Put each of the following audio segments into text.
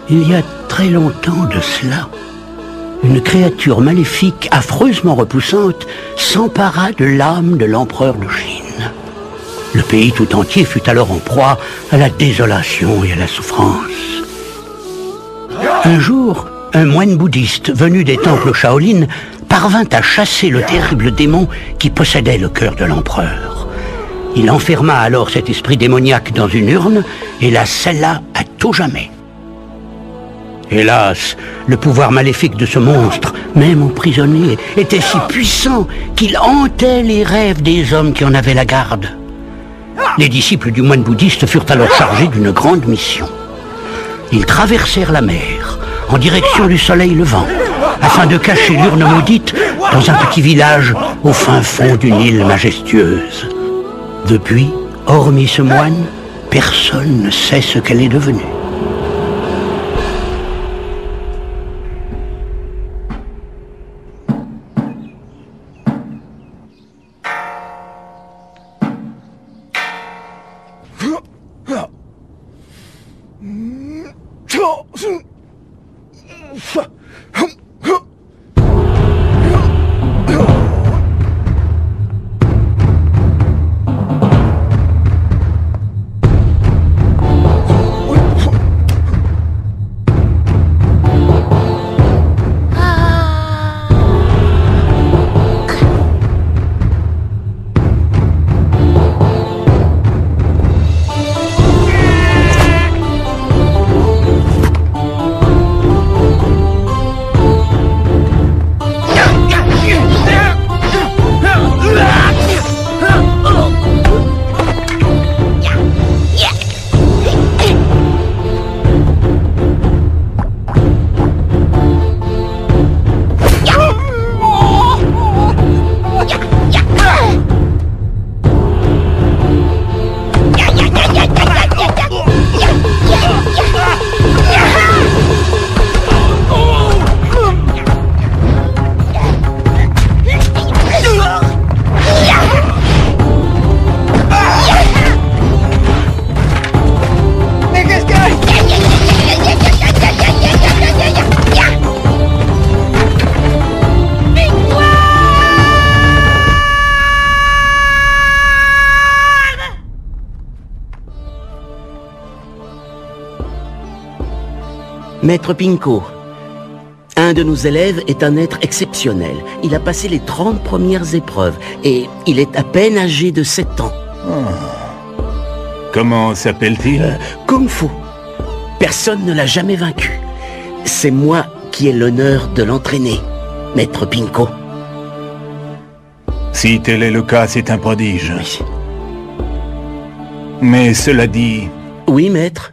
Il y a très longtemps de cela, une créature maléfique, affreusement repoussante, s'empara de l'âme de l'empereur de Chine. Le pays tout entier fut alors en proie à la désolation et à la souffrance. Un jour, un moine bouddhiste venu des temples Shaolin parvint à chasser le terrible démon qui possédait le cœur de l'empereur. Il enferma alors cet esprit démoniaque dans une urne et la scella à tout jamais. Hélas, le pouvoir maléfique de ce monstre, même emprisonné, était si puissant qu'il hantait les rêves des hommes qui en avaient la garde. Les disciples du moine bouddhiste furent alors chargés d'une grande mission. Ils traversèrent la mer, en direction du soleil levant, afin de cacher l'urne maudite dans un petit village au fin fond d'une île majestueuse. Depuis, hormis ce moine, personne ne sait ce qu'elle est devenue. Maître Pinko, un de nos élèves est un être exceptionnel. Il a passé les 30 premières épreuves et il est à peine âgé de 7 ans. Comment s'appelle-t-il? Kung Fu. Personne ne l'a jamais vaincu. C'est moi qui ai l'honneur de l'entraîner, Maître Pinko. Si tel est le cas, c'est un prodige. Oui. Mais cela dit... Oui, maître.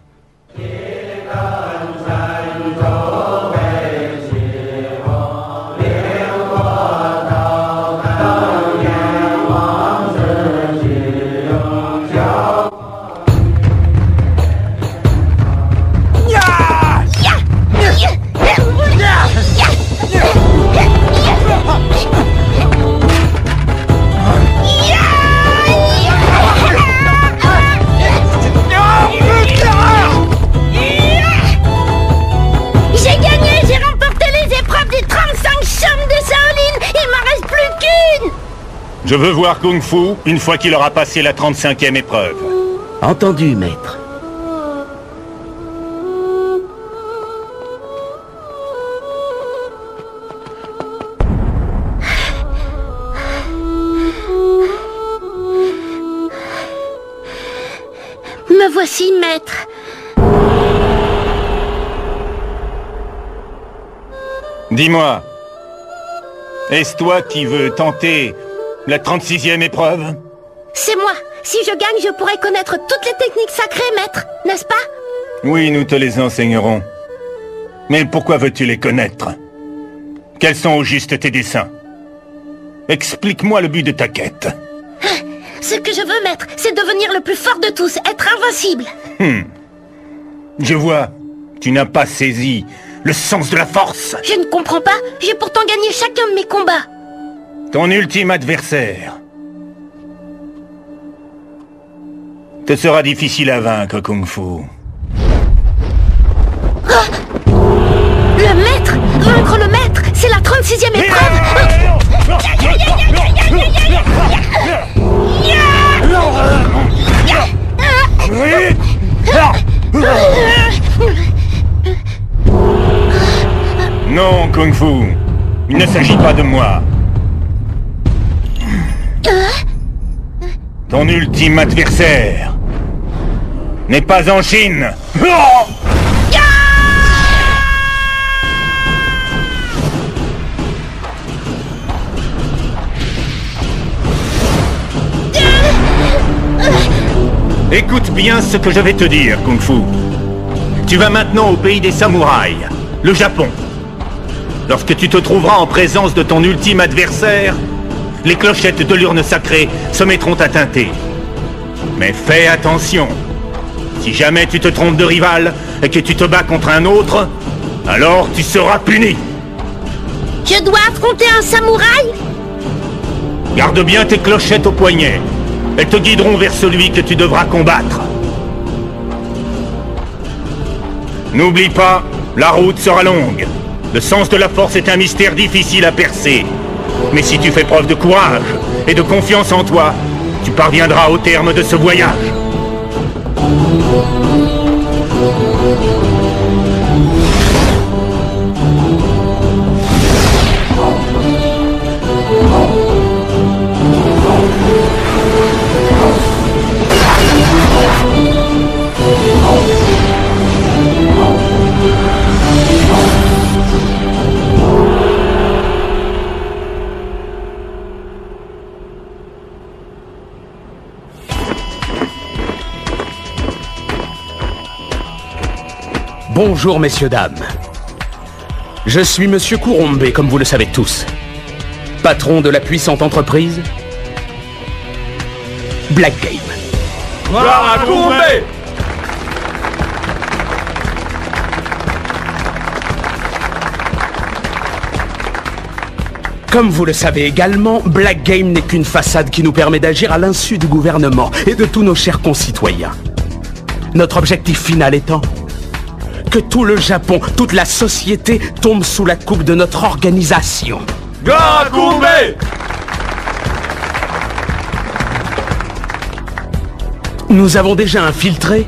Je veux voir Kung Fu une fois qu'il aura passé la 35e épreuve. Entendu, maître. Me voici, maître. Dis-moi, est-ce toi qui veux tenter la 36e épreuve? C'est moi. Si je gagne, je pourrai connaître toutes les techniques sacrées, maître, n'est-ce pas? Oui, nous te les enseignerons. Mais pourquoi veux-tu les connaître? Quels sont au juste tes desseins? Explique-moi le but de ta quête. Ce que je veux, maître, c'est devenir le plus fort de tous, être invincible. Je vois, tu n'as pas saisi le sens de la force. Je ne comprends pas, j'ai pourtant gagné chacun de mes combats. Ton ultime adversaire te sera difficile à vaincre, Kung Fu. Ah! contre le maître. C'est la 36e épreuve. Non, Kung Fu. Il ne s'agit pas de moi. Ton ultime adversaire n'est pas en Chine. Écoute bien ce que je vais te dire, Kung Fu. Tu vas maintenant au pays des samouraïs, le Japon. Lorsque tu te trouveras en présence de ton ultime adversaire, les clochettes de l'urne sacrée se mettront à tinter. Mais fais attention. Si jamais tu te trompes de rival et que tu te bats contre un autre, alors tu seras puni. Je dois affronter un samouraï? Garde bien tes clochettes au poignet. Elles te guideront vers celui que tu devras combattre. N'oublie pas, la route sera longue. Le sens de la force est un mystère difficile à percer. Mais si tu fais preuve de courage et de confiance en toi, tu parviendras au terme de ce voyage. Bonjour messieurs, dames. Je suis Monsieur Kurombe, comme vous le savez tous. Patron de la puissante entreprise Black Game. Voilà, Kurombe! Comme vous le savez également, Black Game n'est qu'une façade qui nous permet d'agir à l'insu du gouvernement et de tous nos chers concitoyens. Notre objectif final étant que tout le Japon, toute la société tombe sous la coupe de notre organisation. Voilà, Kurombe! Nous avons déjà infiltré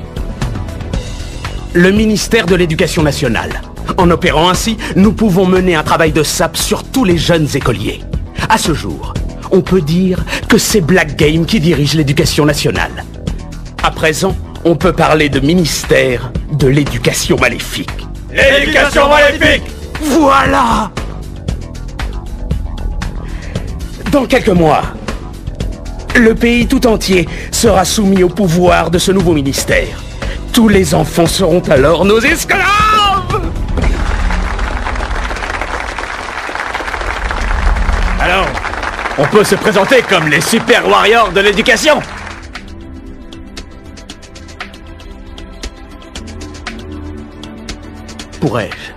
le ministère de l'Éducation nationale. En opérant ainsi, nous pouvons mener un travail de sape sur tous les jeunes écoliers. À ce jour, on peut dire que c'est Black Game qui dirige l'éducation nationale. À présent, on peut parler de ministère de l'éducation maléfique. L'éducation maléfique! Voilà! Dans quelques mois, le pays tout entier sera soumis au pouvoir de ce nouveau ministère. Tous les enfants seront alors nos esclaves! Alors, on peut se présenter comme les super warriors de l'éducation. Pourrais-je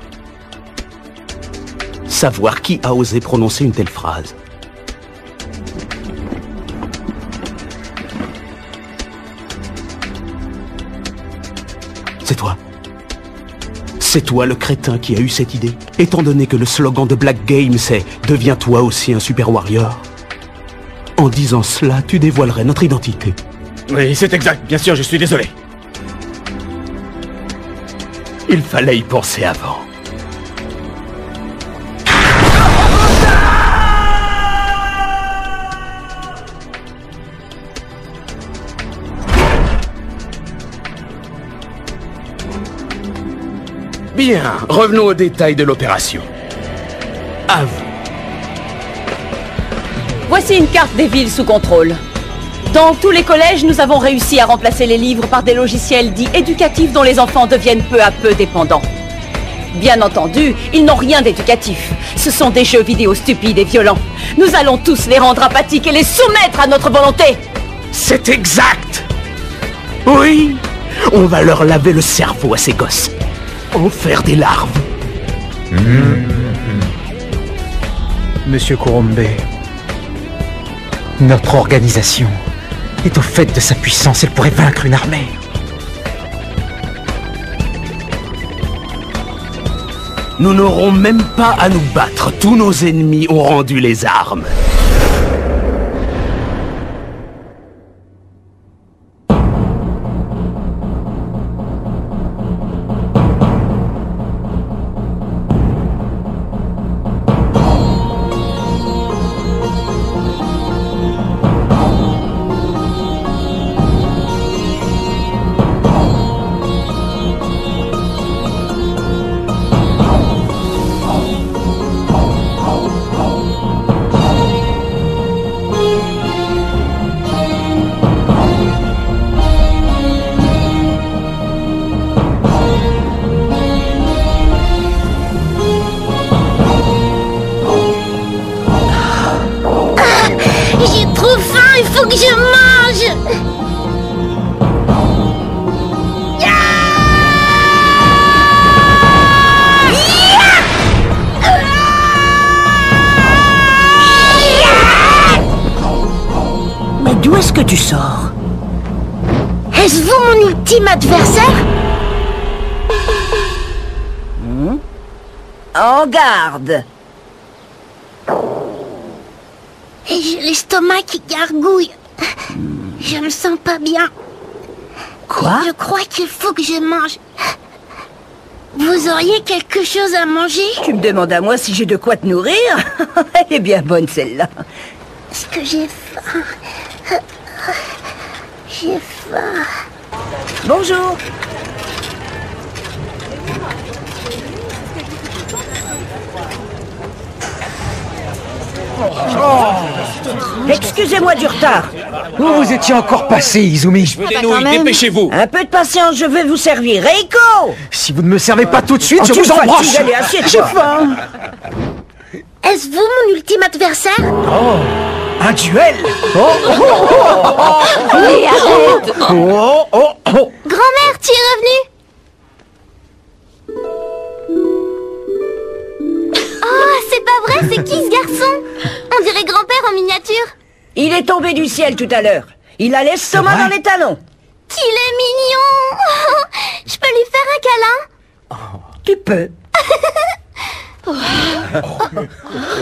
savoir qui a osé prononcer une telle phrase? C'est toi. C'est toi le crétin qui a eu cette idée. Étant donné que le slogan de Black Game c'est « Deviens toi aussi un super warrior », en disant cela, tu dévoilerais notre identité. Oui, c'est exact. Bien sûr, je suis désolé. Il fallait y penser avant. Bien, revenons aux détails de l'opération. À vous. Voici une carte des villes sous contrôle. Dans tous les collèges, nous avons réussi à remplacer les livres par des logiciels dits éducatifs dont les enfants deviennent peu à peu dépendants. Bien entendu, ils n'ont rien d'éducatif. Ce sont des jeux vidéo stupides et violents. Nous allons tous les rendre apathiques et les soumettre à notre volonté. C'est exact! Oui! On va leur laver le cerveau à ces gosses. En faire des larves. Monsieur Kurombe, notre organisation est au fait de sa puissance. Elle pourrait vaincre une armée. Nous n'aurons même pas à nous battre. Tous nos ennemis ont rendu les armes. J'ai trop faim, il faut que je mange. Mais d'où est-ce que tu sors? Est-ce vous mon ultime adversaire? En garde! Et j'ai l'estomac qui gargouille. Je me sens pas bien. Quoi? Je crois qu'il faut que je mange. Vous auriez quelque chose à manger? Tu me demandes à moi si j'ai de quoi te nourrir? Elle est bien bonne celle-là. Est-ce que j'ai faim? J'ai faim. Bonjour. Excusez-moi du retard. Où vous étiez encore passé, Izumi? Des nouilles, dépêchez-vous. Un peu de patience, je vais vous servir. Reiko! Si vous ne me servez pas tout de suite, je tu vous me embroche. fatigues, allez, assieds-toi. J'ai faim. Est-ce vous mon ultime adversaire? Un duel? Allez, arrête! Grand-mère, tu es revenue? Oh, c'est pas vrai, c'est qui ce garçon? On dirait grand-père en miniature. Il est tombé du ciel tout à l'heure. Il a l'estomac dans les talons. Qu'il est mignon. Je peux lui faire un câlin? Tu peux.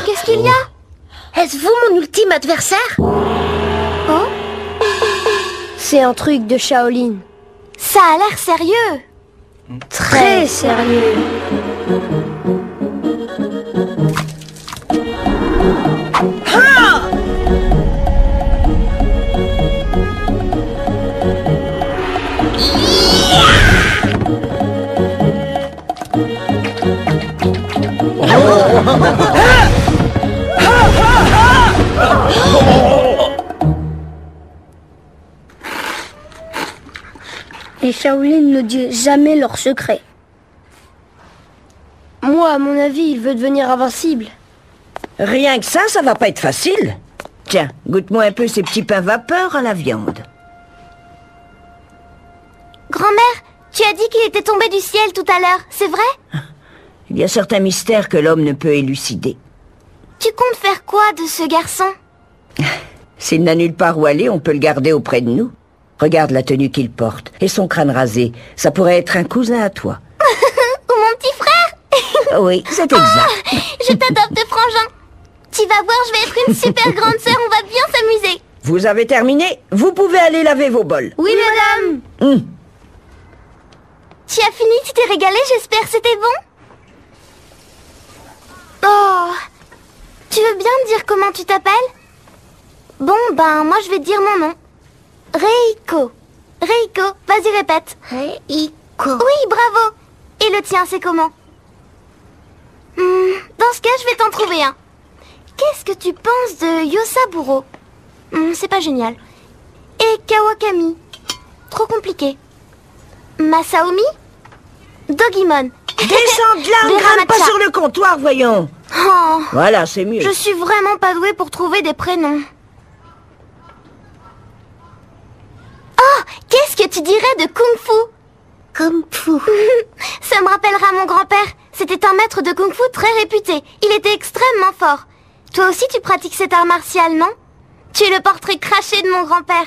Qu'est-ce qu'il y a? Est-ce vous mon ultime adversaire? Oh? C'est un truc de Shaolin. Ça a l'air sérieux. Très sérieux. Les Shaolin ne disent jamais leurs secrets. Moi, à mon avis, il veut devenir invincible. Rien que ça va pas être facile. Tiens, goûte-moi un peu ces petits pains vapeur à la viande. Grand-mère, tu as dit qu'il était tombé du ciel tout à l'heure, c'est vrai? Il y a certains mystères que l'homme ne peut élucider. Tu comptes faire quoi de ce garçon? S'il n'a nulle part où aller, on peut le garder auprès de nous. Regarde la tenue qu'il porte et son crâne rasé. Ça pourrait être un cousin à toi. Ou mon petit frère? Oui, c'est exact. Je t'adopte, frangin. Tu vas voir, je vais être une super grande sœur, on va bien s'amuser. Vous avez terminé? Vous pouvez aller laver vos bols. Oui, madame. Tu as fini, tu t'es régalé, j'espère, c'était bon? Oh, tu veux bien me dire comment tu t'appelles? Bon, ben, moi je vais te dire mon nom. Reiko. Reiko, vas-y répète. Reiko. Oui, bravo. Et le tien, c'est comment? Dans ce cas, je vais t'en trouver un. Qu'est-ce que tu penses de Yosaburo? C'est pas génial. Et Kawakami? Trop compliqué. Masaomi? Dogimon. Descends de là, ne grimpe pas sur le comptoir, voyons. Oh, Voilà, c'est mieux. je suis vraiment pas douée pour trouver des prénoms. Oh, qu'est-ce que tu dirais de Kung Fu? Kung Fu. Ça me rappellera mon grand-père. C'était un maître de Kung Fu très réputé. Il était extrêmement fort. Toi aussi tu pratiques cet art martial, non? Tu es le portrait craché de mon grand-père.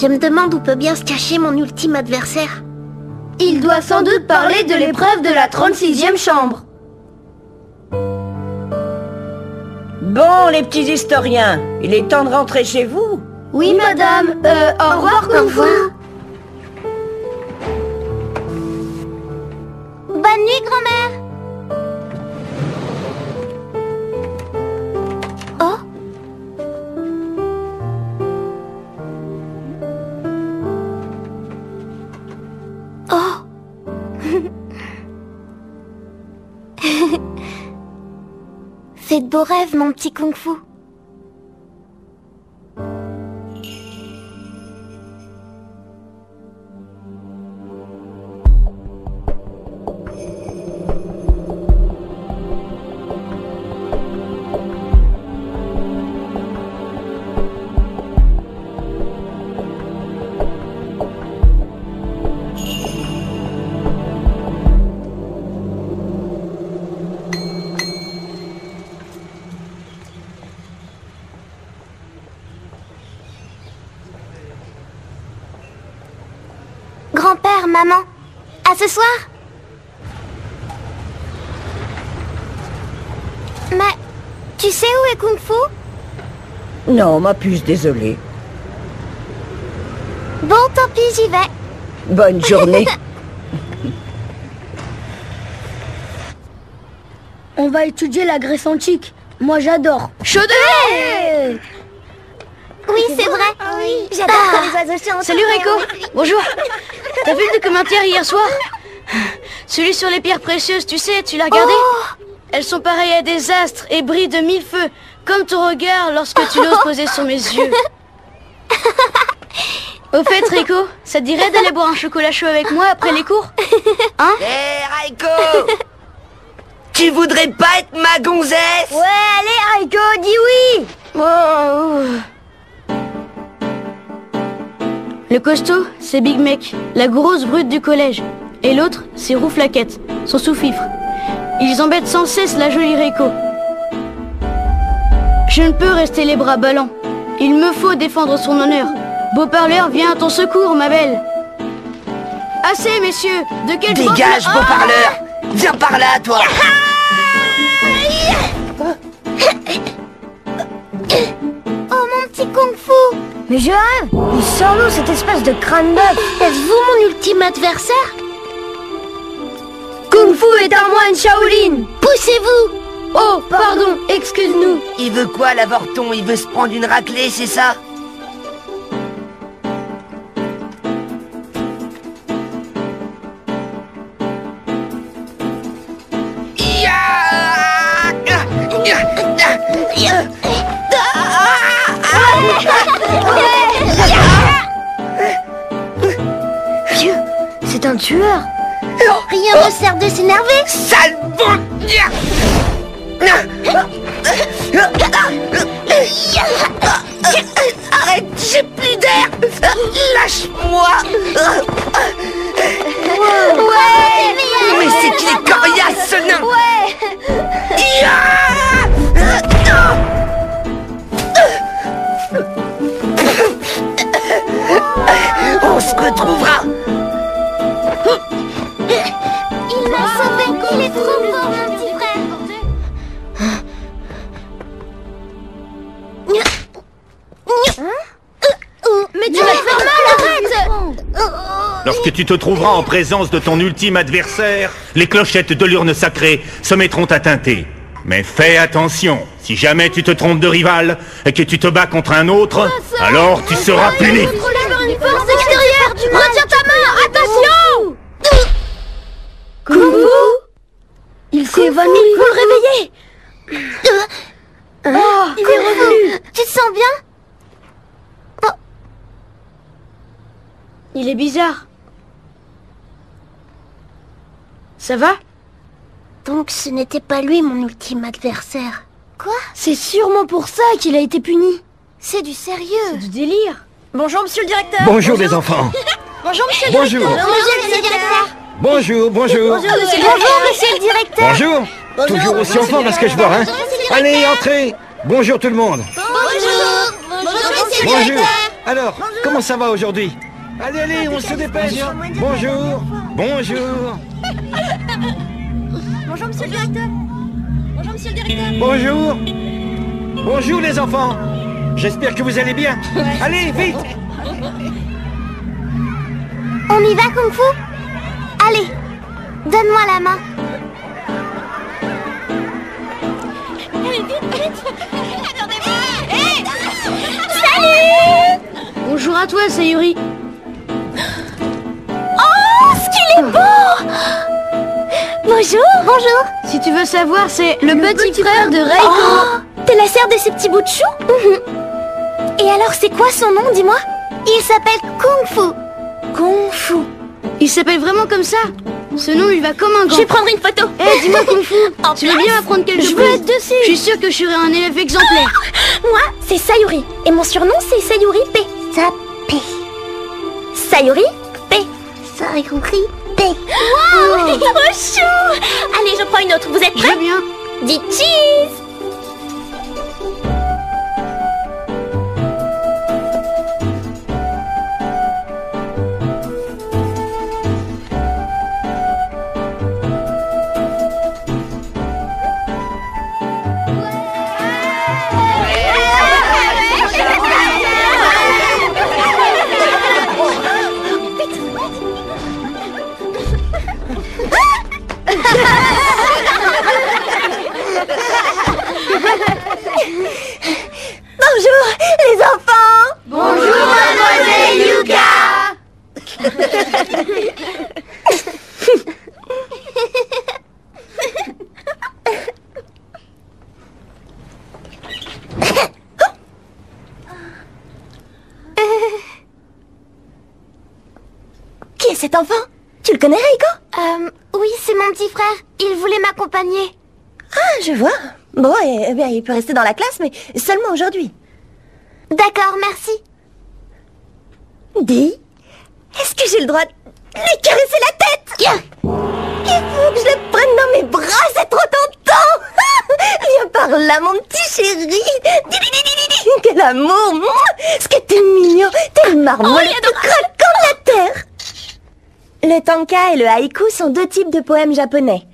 Je me demande où peut bien se cacher mon ultime adversaire. Il doit sans doute parler de l'épreuve de la 36e chambre. Bon, les petits historiens, il est temps de rentrer chez vous. Oui, madame. Au revoir, Kung Fu. Bonne nuit, grand-mère. Oh. Oh. Fais de beaux rêves, mon petit Kung Fu. Grand-père, maman, à ce soir. Mais, tu sais où est Kung Fu? Non, ma puce, désolée. Bon, tant pis, j'y vais. Bonne journée. On va étudier la Grèce antique. Moi, j'adore. Chaudé! Oui, c'est vrai. Oui. J'adore quand les oiseaux chantent. Salut, Rico. Bonjour. T'as vu le documentaire hier soir? Celui sur les pierres précieuses, tu sais, tu l'as regardé? Elles sont pareilles à des astres et brillent de mille feux, comme ton regard lorsque tu l'oses poser sur mes yeux. Au fait, Rico, ça te dirait d'aller boire un chocolat chaud avec moi après les cours? Hein? Hé, Raiko! Tu voudrais pas être ma gonzesse? Ouais, allez, Raiko, dis oui! Oh. Le costaud, c'est Big Mec, la grosse brute du collège. Et l'autre, c'est Rouflaquette, son sous-fifre. Ils embêtent sans cesse la jolie Reiko. Je ne peux rester les bras ballants. Il me faut défendre son honneur. Beau parleur, viens à ton secours, ma belle. Assez, messieurs. De quel Dégage, beau parleur. Viens par là, toi. Oh, mon petit Kung Fu. Mais je rêve. Il sort l'eau, cette espèce de crâne d'œuf. Êtes-vous mon ultime adversaire? Kung Fu est un moine Shaolin. Poussez-vous. Oh, pardon, excuse-nous. Il veut quoi, l'avorton? Il veut se prendre une raclée, c'est ça? Dieu, c'est un tueur. Rien ne sert de s'énerver. Sale bon... Arrête, j'ai plus d'air. Lâche-moi. Ouais. Mais c'est qu'il est coriace, ce nain. On se retrouvera. Il m'a sauvé. Il est trop fort, mon petit frère. Mais tu vas te faire mal, arrête. Lorsque tu te trouveras en présence de ton ultime adversaire, les clochettes de l'urne sacrée se mettront à tinter. Mais fais attention, si jamais tu te trompes de rival et que tu te bats contre un autre, alors tu seras puni. Une force extérieure. Retiens ta main. Attention. Kung Fu? Il s'est évanoui, il faut le réveiller. Oh, il est revenu. Tu te sens bien? Il est bizarre. Ça va? Donc ce n'était pas lui mon ultime adversaire. Quoi? C'est sûrement pour ça qu'il a été puni. C'est du sérieux. C'est du délire. Bonjour, monsieur le directeur. Bonjour les enfants. Bonjour, monsieur le Bonjour. directeur. Bonjour, monsieur le directeur. Bonjour, bonjour. Bonjour, monsieur le directeur. Bonjour. Toujours aussi en forme à ce que je vois, hein. Allez, entrez. Bonjour tout le monde. Bonjour. Bonjour, monsieur le Bonjour. directeur. Alors, comment ça va aujourd'hui? Allez, allez, on se dépêche. Bonjour. Bonjour. Bonjour, monsieur le directeur. Bonjour, monsieur le directeur. Bonjour. Bonjour, les enfants. J'espère que vous allez bien. Allez, vite. On y va, Kung Fu? Allez, donne-moi la main. Allez, vite, vite. Attendez-moi. Hey, salut. Bonjour à toi, Sayuri. Oh, ce qu'il est beau. Bonjour. Bonjour. Si tu veux savoir, c'est le petit frère de Reiko. Oh, t'es la sœur de ces petits bouts de chou? Et alors, c'est quoi son nom, dis-moi? Il s'appelle Kung Fu. Kung Fu. Il s'appelle vraiment comme ça? Ce nom lui va comme un gant. Je vais prendre une photo. Eh, dis-moi Kung Fu, tu veux bien apprendre quelque chose? Je veux être dessus. Je suis sûre que je serai un élève exemplaire. Moi, c'est Sayuri. Et mon surnom, c'est Sayuri P. P. Sayuri P. Sayuri P. Wow, trop chou. Allez, je prends une autre. Vous êtes prêts? Très bien. Dites cheese. Bonjour, les enfants. Bonjour, mademoiselle Yuka. Qui est cet enfant? Tu le connais, Reiko? Oui, c'est mon petit frère. Il voulait m'accompagner. Ah, je vois. Bon, eh bien, il peut rester dans la classe, mais seulement aujourd'hui. D'accord, merci. Dis, est-ce que j'ai le droit de lui caresser la tête? Il faut que je le prenne dans mes bras, c'est trop tentant. Viens par là, mon petit chéri. Quel amour. Ce que t'es mignon. T'es le marmotte tout croquant de la terre. Le tanka et le haïku sont deux types de poèmes japonais.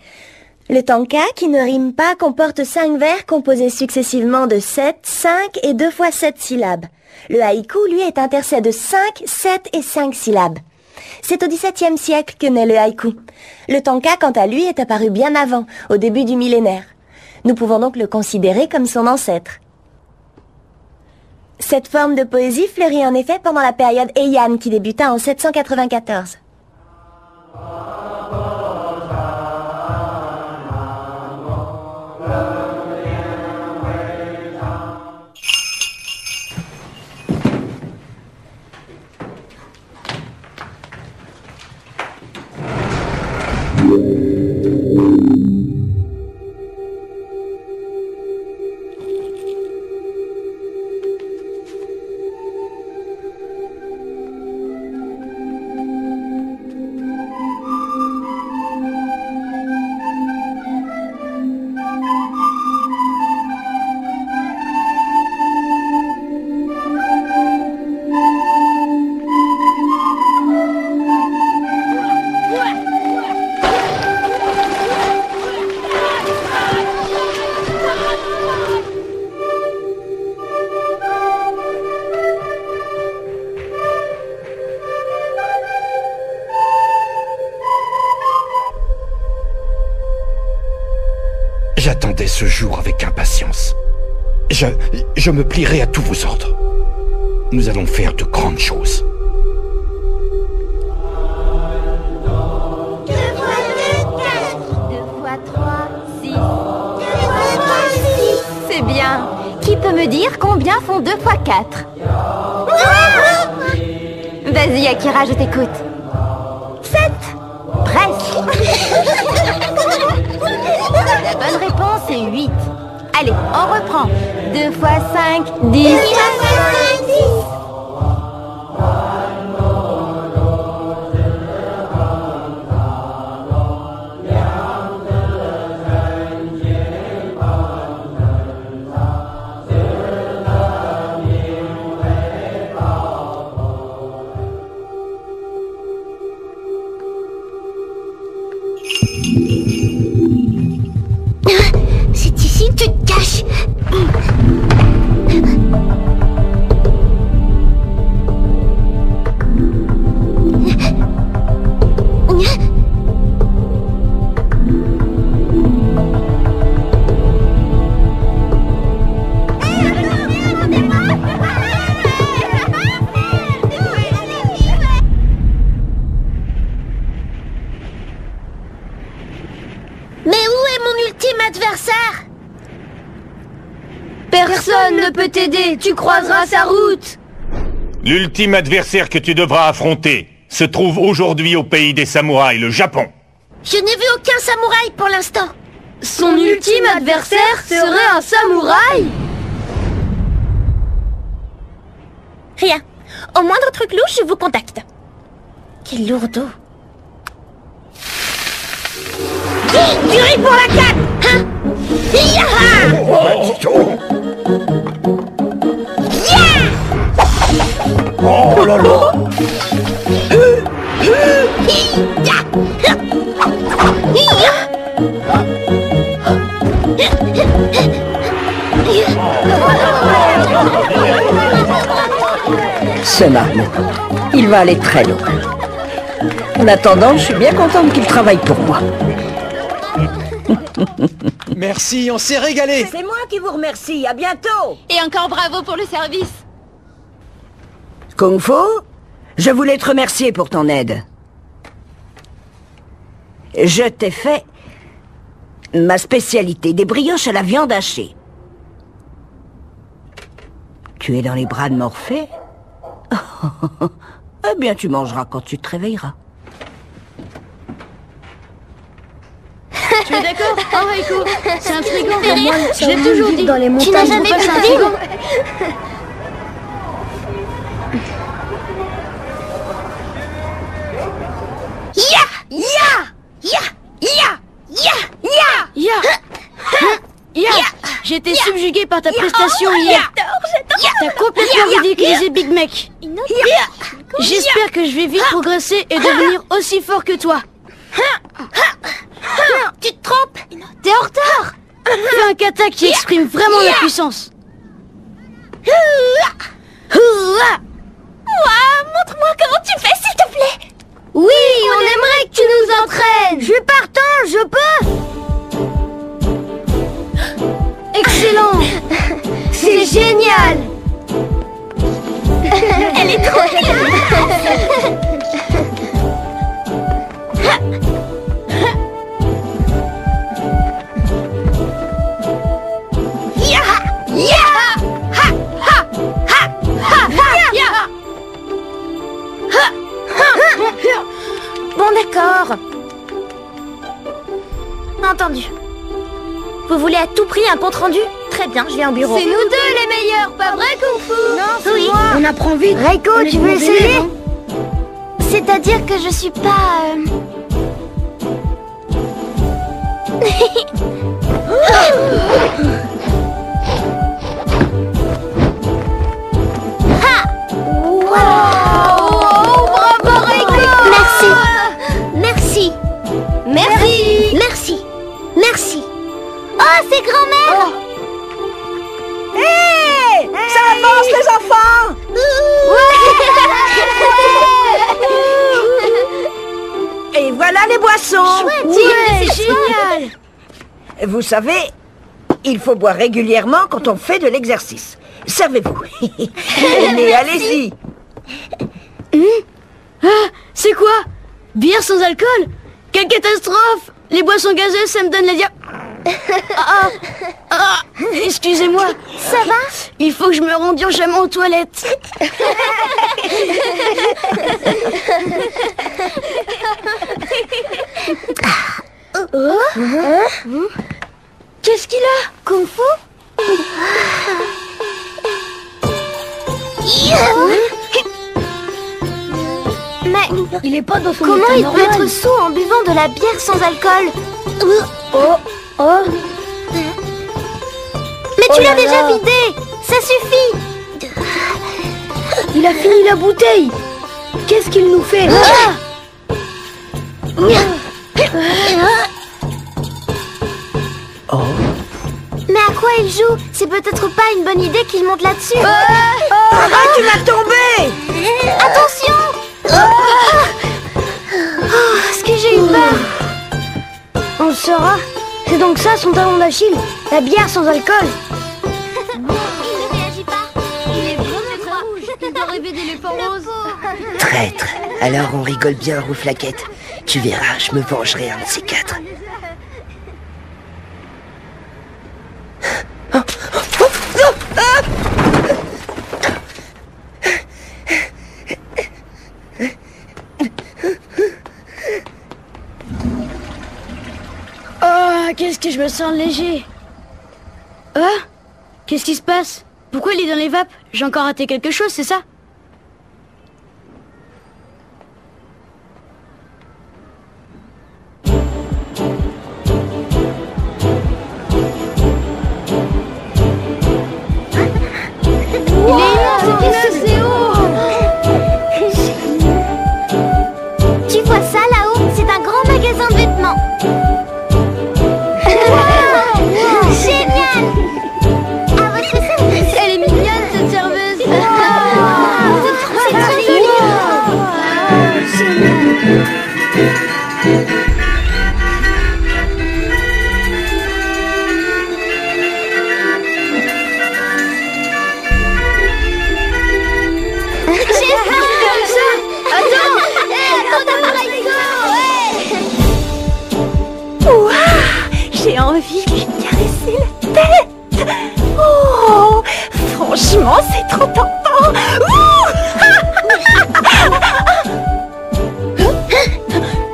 Le tanka, qui ne rime pas, comporte 5 vers composés successivement de 7, 5 et 2 fois 7 syllabes. Le haïku, lui, est intercet de 5, 7 et 5 syllabes. C'est au XVIIe siècle que naît le haïku. Le tanka, quant à lui, est apparu bien avant, au début du millénaire. Nous pouvons donc le considérer comme son ancêtre. Cette forme de poésie fleurit en effet pendant la période Heian qui débuta en 794. J'attendais ce jour avec impatience. Je me plierai à tous vos ordres. Nous allons faire de grandes choses. 2 fois 2, 4. 2 fois 3, 6. 2 fois 3, 6. C'est bien. Qui peut me dire combien font 2 fois 4? Vas-y, Akira, je t'écoute. 7. Presque. La bonne réponse est 8. Allez, on reprend. 2 fois 5, 10. 10 fois 5, 10. mon ultime adversaire. Personne ne peut t'aider, tu croiseras sa route. L'ultime adversaire que tu devras affronter se trouve aujourd'hui au pays des samouraïs, le Japon. Je n'ai vu aucun samouraï pour l'instant. Son ultime adversaire serait un samouraï? Rien. Au moindre truc louche, je vous contacte. Quel lourdeau. Du riz pour la canne, hein? Oh là là! Ce marmot, il va aller très loin. En attendant, je suis bien contente qu'il travaille pour moi. Merci, on s'est régalé. C'est moi qui vous remercie, à bientôt. Et encore bravo pour le service. Kung Fu, je voulais te remercier pour ton aide. Je t'ai fait ma spécialité, des brioches à la viande hachée. Tu es dans les bras de Morphée? Eh bien, tu mangeras quand tu te réveilleras. Tu es d'accord, Enrico? C'est intriguant. Fais rire. Je l'ai toujours dit. Dans les montagnes, tu n'as jamais vu c'est de film? J'ai été subjugué par ta prestation hier. T'as complètement ridiculisé Big Mec. J'espère que je vais vite progresser et devenir aussi fort que toi. Tu te trompes. T'es en retard. Fais un kata qui exprime vraiment la puissance. Montre-moi comment tu fais, s'il te plaît. Oui, on aimerait que tu nous entraînes. Je suis partant, je peux. Excellent. C'est génial. Elle est trop bien. Bon, d'accord. Entendu. Vous voulez à tout prix un compte rendu? Très bien, je viens au bureau. C'est nous deux les meilleurs, pas vrai, Kung Fu? Non, oui. On apprend vite. Reiko, tu veux essayer? C'est-à-dire que je suis pas... Bravo, Reiko! Merci. Merci. Oh, c'est grand-mère. Hé, ça avance, les enfants. Et voilà les boissons. Ouais, génial. Vous savez, il faut boire régulièrement quand on fait de l'exercice. Servez-vous. Mais allez-y. Ah, c'est quoi? Bière sans alcool? Quelle catastrophe! Les boissons gazeuses, ça me donne la excusez-moi. Ça va? Il faut que je me rende urgemment aux toilettes. Qu'est-ce qu'il a? Kung Fu? Mais Il est pas dans son comment état il peut normal. être sous en buvant de la bière sans alcool? Mais tu l'as déjà vidé. Ça suffit. Il a fini la bouteille. Qu'est-ce qu'il nous fait? Mais à quoi il joue? C'est peut-être pas une bonne idée qu'il monte là-dessus. Arrête, tu vas tomber. Attention! Est-ce que j'ai eu peur? On le saura. C'est donc ça son talon d'Achille. La bière sans alcool. Il ne réagit pas. Il est vraiment très rouge. Il doit rêver d'éléphant rose. Traître. Alors on rigole bien, Rouflaquette. Tu verras, je me vengerai un de ces quatre. qu'est-ce que je me sens léger. Ah, qu'est-ce qui se passe? Pourquoi il est dans les vapes? J'ai encore raté quelque chose, c'est ça? Il est immense, c'est haut. Tu vois ça là-haut? C'est un grand magasin de vêtements. Génial! À votre service. Elle est mignonne, cette serveuse. C'est très joli. J'ai envie de lui caresser la tête. Oh, franchement, c'est trop tentant.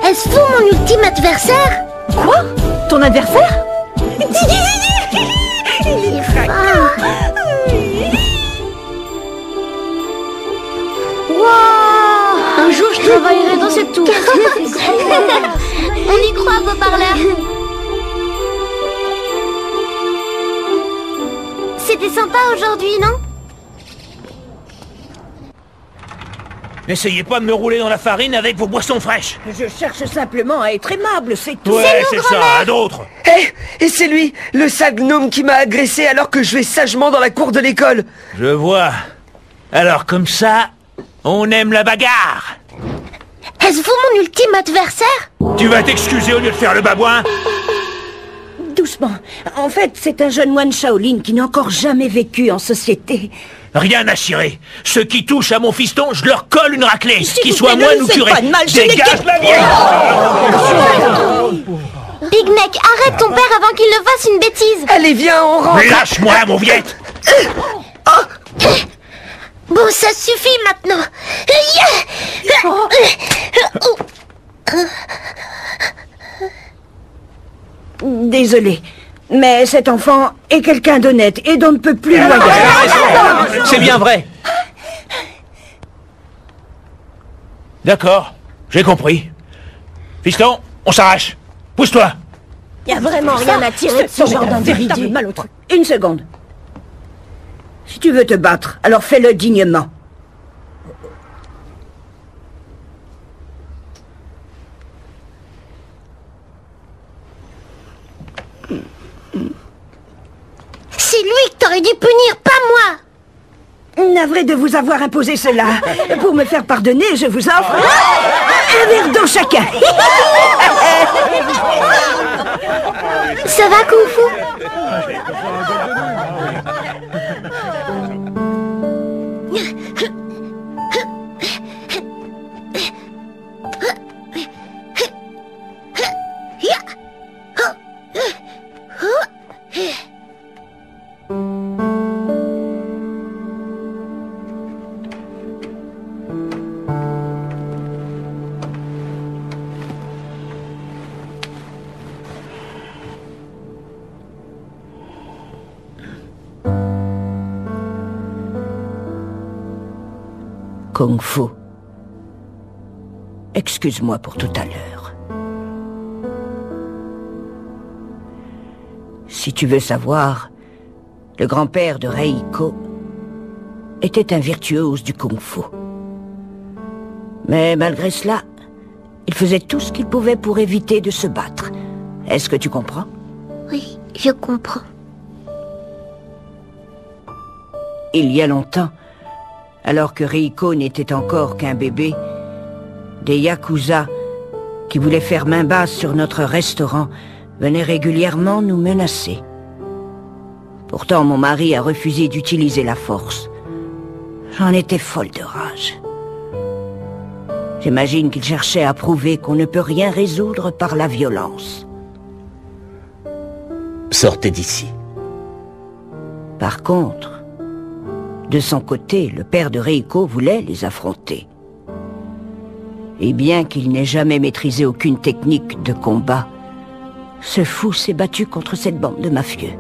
Est-ce vous mon ultime adversaire? Quoi? Ton adversaire? Il est fragile. Un jour, je travaillerai dans cette tour. On y croit, beau parleur. C'était sympa aujourd'hui, non? N'essayez pas de me rouler dans la farine avec vos boissons fraîches. Je cherche simplement à être aimable, c'est tout. Ouais, c'est ça, à d'autres. Et c'est lui, le sale gnome qui m'a agressé alors que je vais sagement dans la cour de l'école. Je vois. Alors comme ça, on aime la bagarre. Est-ce vous mon ultime adversaire? Tu vas t'excuser au lieu de faire le babouin? Doucement. En fait, c'est un jeune moine Shaolin qui n'a encore jamais vécu en société. Rien à cirer. Ceux qui touchent à mon fiston, je leur colle une raclée. Qu'ils soient plaît, moine ou ne faites curé. pas de mal, je n'ai Dégage la vieille. Big Neck, arrête ton père avant qu'il ne fasse une bêtise. Allez, viens, on rentre. Lâche-moi, mon viette. Bon, ça suffit maintenant. Désolé, mais cet enfant est quelqu'un d'honnête et d'on ne peut plus loyal. C'est bien vrai. D'accord, j'ai compris. Fiston, on s'arrache. Pousse-toi. Y a vraiment rien à tirer de ce genre d'individu. Mal au truc. Une seconde. Si tu veux te battre, alors fais-le dignement. C'est lui que t'aurais dû punir, pas moi. Navré de vous avoir imposé cela. Pour me faire pardonner, je vous offre un verre d'eau chacun. Ça va, Kung Fu? Kung Fu. Excuse-moi pour tout à l'heure. Si tu veux savoir, le grand-père de Reiko était un virtuose du Kung Fu. Mais malgré cela, il faisait tout ce qu'il pouvait pour éviter de se battre. Est-ce que tu comprends? Oui, je comprends. Il y a longtemps, alors que Reiko n'était encore qu'un bébé, des yakuza qui voulaient faire main basse sur notre restaurant venaient régulièrement nous menacer. Pourtant, mon mari a refusé d'utiliser la force. J'en étais folle de rage. J'imagine qu'il cherchait à prouver qu'on ne peut rien résoudre par la violence. Sortez d'ici. Par contre, de son côté, le père de Reiko voulait les affronter. Et bien qu'il n'ait jamais maîtrisé aucune technique de combat, Ce fou s'est battu contre cette bande de mafieux.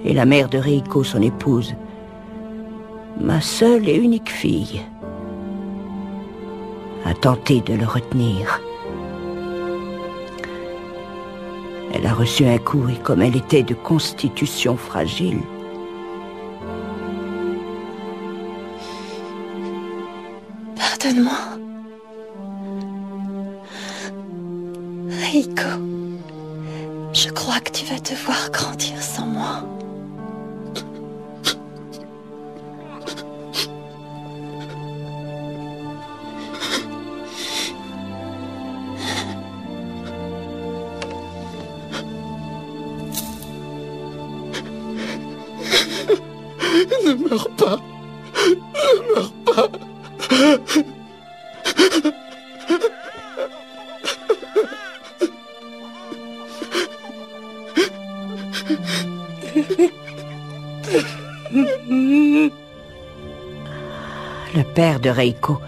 Et la mère de Reiko, son épouse, ma seule et unique fille, a tenté de le retenir. Elle a reçu un coup et comme elle était de constitution fragile, pardonne-moi. Reiko, je crois que tu vas devoir grandir sans moi. Ne meurs pas. Ne meurs pas. Le père de Reiko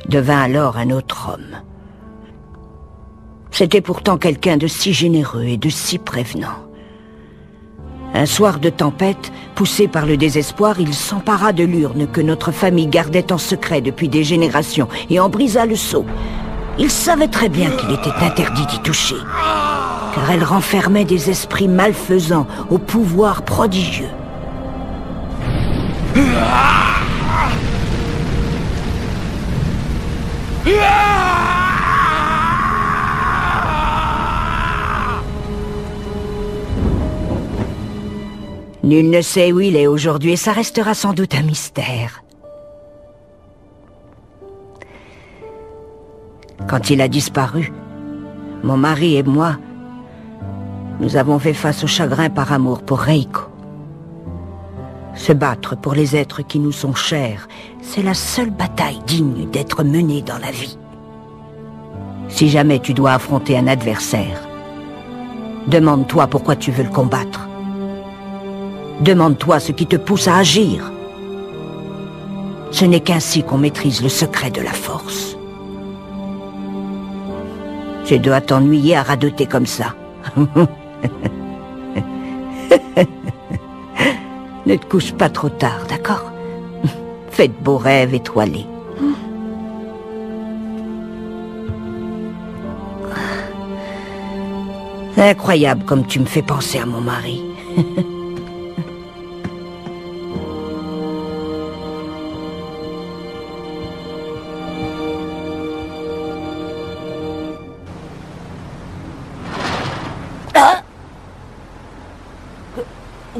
devint alors un autre homme. C'était pourtant quelqu'un de si généreux et de si prévenant. Un soir de tempête, poussé par le désespoir, il s'empara de l'urne que notre famille gardait en secret depuis des générations et en brisa le sceau. Il savait très bien qu'il était interdit d'y toucher, car elle renfermait des esprits malfaisants au pouvoir prodigieux. Nul ne sait où il est aujourd'hui et ça restera sans doute un mystère. Quand il a disparu, mon mari et moi, nous avons fait face au chagrin par amour pour Reiko. Se battre pour les êtres qui nous sont chers, c'est la seule bataille digne d'être menée dans la vie. Si jamais tu dois affronter un adversaire, demande-toi pourquoi tu veux le combattre. Demande-toi ce qui te pousse à agir. Ce n'est qu'ainsi qu'on maîtrise le secret de la force. Tu dois t'ennuyer à radoter comme ça. Ne te couche pas trop tard, d'accord? Fais de beaux rêves étoilés. C'est incroyable comme tu me fais penser à mon mari.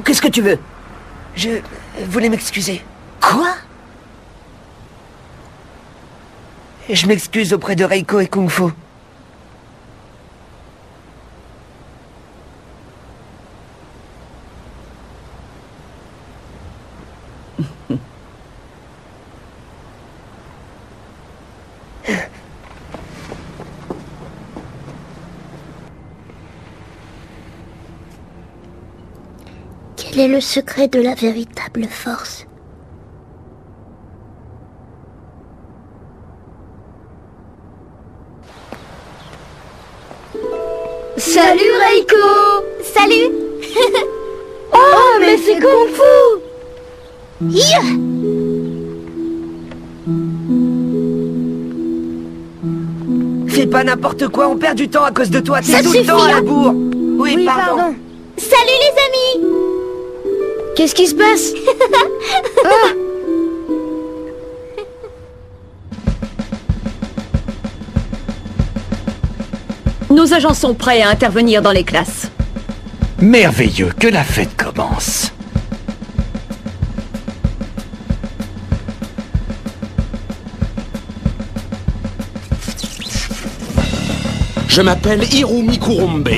Qu'est-ce que tu veux? Je voulais m'excuser. Quoi? Je m'excuse auprès de Reiko et Kung Fu. Quel est le secret de la véritable force? Salut Reiko! Salut! Oh, mais c'est Kung Fu! Yeah! Fais pas n'importe quoi, on perd du temps à cause de toi. Ça T'es tout le temps à la suffit, hein. bourre. Oui, pardon. Salut les amis! Qu'est-ce qui se passe? Ah! Nos agents sont prêts à intervenir dans les classes. Merveilleux, que la fête commence. Je m'appelle Hirumi Kurombe.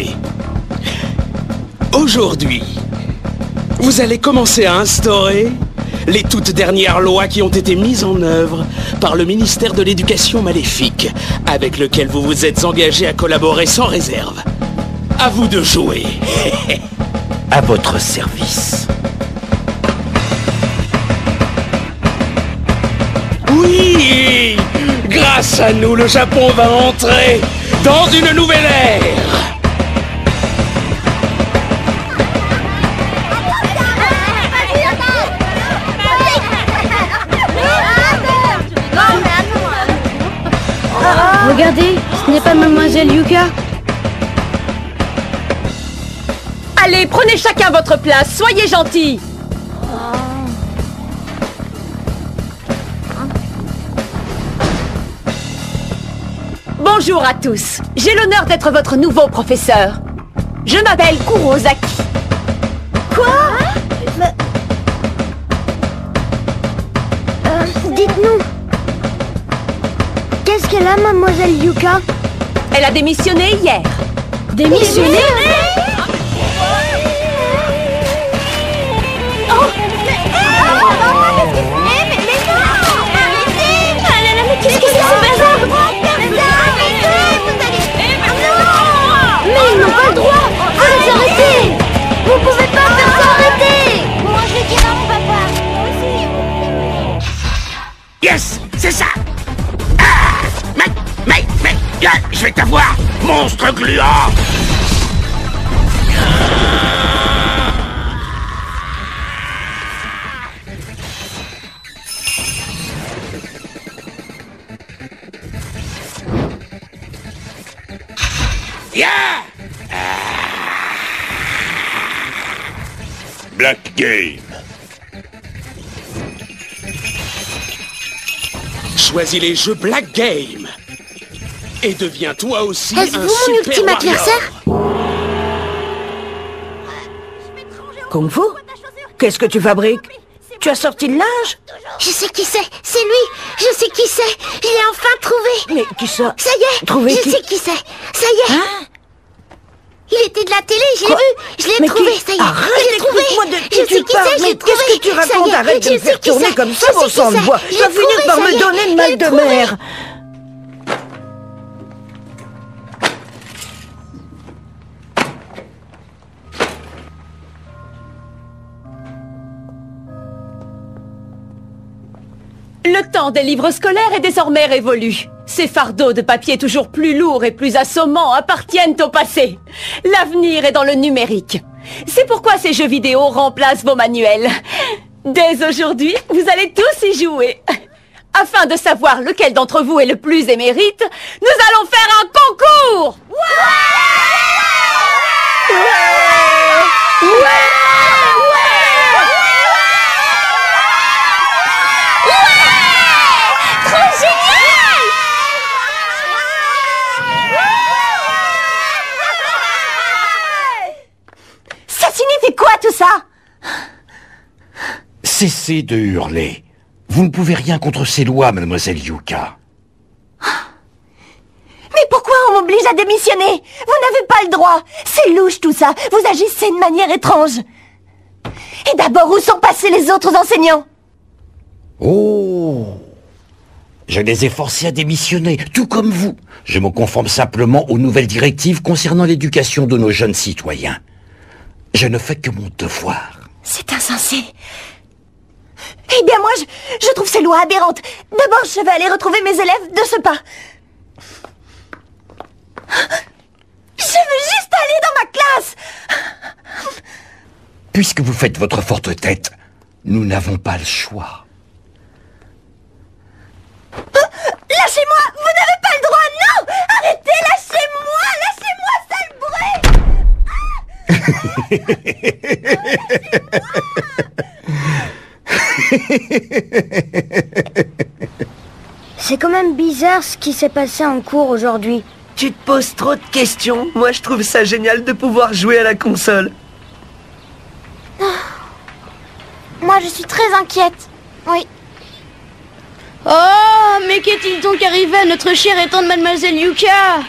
Aujourd'hui, vous allez commencer à instaurer les toutes dernières lois qui ont été mises en œuvre par le ministère de l'Éducation maléfique, avec lequel vous vous êtes engagé à collaborer sans réserve. À vous de jouer. À votre service. Oui! Grâce à nous, le Japon va entrer dans une nouvelle ère. Regardez, ce n'est pas Mademoiselle Yuka. Allez, prenez chacun votre place, soyez gentils. Bonjour à tous. J'ai l'honneur d'être votre nouveau professeur. Je m'appelle Kurosaki. Quoi? Dites-nous. Qu'est-ce qu'elle a, Mademoiselle Yuka? Elle a démissionné hier. Démissionné? Qu'est-ce que c'est ce bazar? Mais ils n'ont pas le droit! Faut les arrêter! Vous pouvez pas faire ça, arrêter! Moi je vais dire à mon papa! Yes, c'est ça. Mais, je vais t'avoir, monstre gluant. Black Game. Choisis les jeux Black Game. Et deviens toi aussi un Est-ce vous mon ultime adversaire? Kung Fu? Qu'est-ce que tu fabriques? Tu as sorti de l'âge? Je sais qui c'est lui! Je sais qui c'est! Je l'ai enfin trouvé! Mais qui ça? Ça y est! Trouvé Je qui? sais qui c'est! Ça y est! Hein? Il était de la télé, je l'ai vu! Je l'ai Mais trouvé, qui? ça y est! Arrête, Je l'ai trouvé! explique-moi de qui Je sais tu qui parles. c'est, je Mais l'ai trouvé! qu'est-ce que tu Ça y racontes? est, Arrête de je me sais faire qui tourner c'est. comme Je ça, sais mon qui sang de c'est. bois. Je Tu l'ai vas finir trouvé, par ça me y est. donner le Je mal l'ai de trouvé. mer. Le temps des livres scolaires est désormais révolu. Ces fardeaux de papier toujours plus lourds et plus assommants appartiennent au passé. L'avenir est dans le numérique. C'est pourquoi ces jeux vidéo remplacent vos manuels. Dès aujourd'hui, vous allez tous y jouer. Afin de savoir lequel d'entre vous est le plus émérite, nous allons faire un concours. Trop génial! Ça signifie quoi tout ça? Cessez de hurler. Vous ne pouvez rien contre ces lois, mademoiselle Yuka. Mais pourquoi on m'oblige à démissionner? Vous n'avez pas le droit. C'est louche tout ça. Vous agissez de manière étrange. Et d'abord, où sont passés les autres enseignants? Oh! Je les ai forcés à démissionner, tout comme vous. Je me conforme simplement aux nouvelles directives concernant l'éducation de nos jeunes citoyens. Je ne fais que mon devoir. C'est insensé. Eh bien moi, je trouve ces lois aberrantes. D'abord, je vais aller retrouver mes élèves de ce pas. Je veux juste aller dans ma classe. Puisque vous faites votre forte tête, nous n'avons pas le choix. Lâchez-moi. Vous n'avez pas le droit. Non. Arrêtez. Lâchez-moi, sale bourré. C'est quand même bizarre ce qui s'est passé en cours aujourd'hui. Tu te poses trop de questions. Moi, je trouve ça génial de pouvoir jouer à la console. Moi, je suis très inquiète. Oui. Oh, mais qu'est-il donc arrivé à notre chère et tendre Mademoiselle Yuka?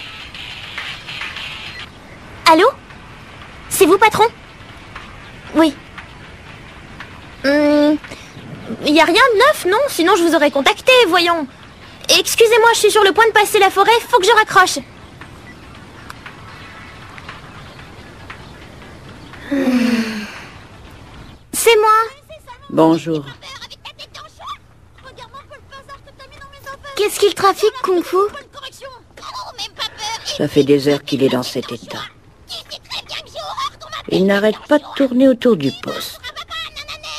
Allô? C'est vous, patron? Oui. Y a rien de neuf, non? Sinon, je vous aurais contacté, voyons. Excusez-moi, je suis sur le point de passer la forêt, faut que je raccroche. C'est moi. Bonjour. Qu'est-ce qu'il trafique, Kung Fu? Ça fait des heures qu'il est dans cet état. Il n'arrête pas de tourner autour du poste.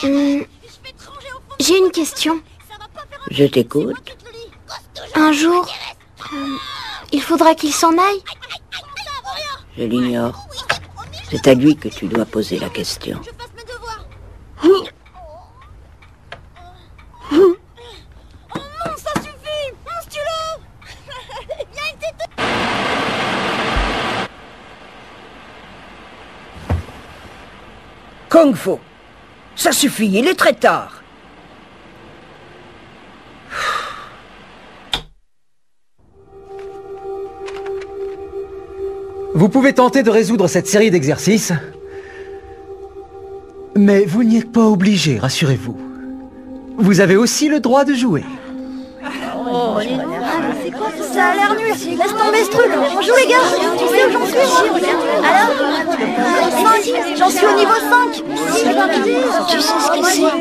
J'ai une question. Je t'écoute. Un jour, il faudra qu'il s'en aille. Je l'ignore. C'est à lui que tu dois poser la question. Kung Fu, ça suffit, il est très tard. Vous pouvez tenter de résoudre cette série d'exercices, mais vous n'y êtes pas obligé, rassurez-vous. Vous avez aussi le droit de jouer. Oh, ça a l'air nul. Laisse tomber ce truc. On joue les gars. Tu sais où j'en suis? Alors? J'en suis au niveau 5. Tu sais ce que c'est?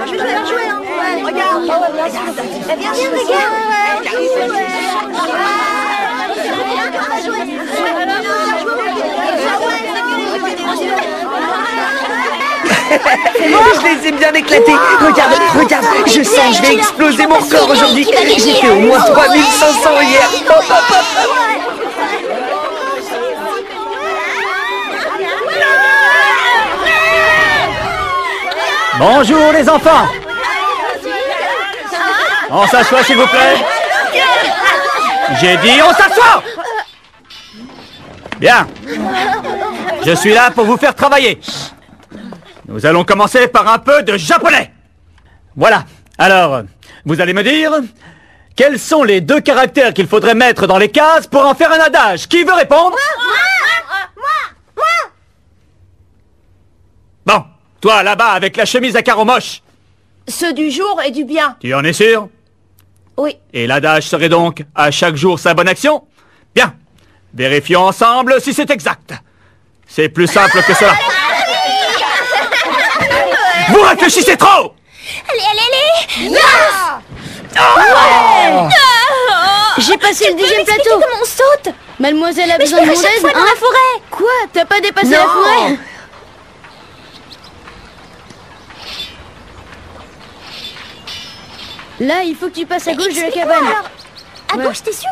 Je vais faire jouer, hein. Regarde. Viens, les gars. Je les ai bien éclatés. Regarde, je sens que je vais exploser mon corps aujourd'hui. J'ai fait au moins 3500 hier. Bonjour les enfants. On s'assoit s'il vous plaît. J'ai dit on s'assoit. Bien. Je suis là pour vous faire travailler. Nous allons commencer par un peu de japonais. Voilà. Alors, vous allez me dire, quels sont les 2 caractères qu'il faudrait mettre dans les cases pour en faire un adage? Qui veut répondre? Moi. Bon, toi là-bas avec la chemise à carreaux moches. Ceux du jour et du bien. Tu en es sûr? Oui. Et l'adage serait donc à chaque jour sa bonne action? Bien. Vérifions ensemble si c'est exact. C'est plus simple que cela. Vous réfléchissez trop! Allez J'ai passé le 10e plateau. Comment on saute? Mademoiselle a besoin de mon aide dans la forêt. Quoi? T'as pas dépassé la forêt? Là, il faut que tu passes à gauche de la cabane. Alors, à gauche, t'es sûr?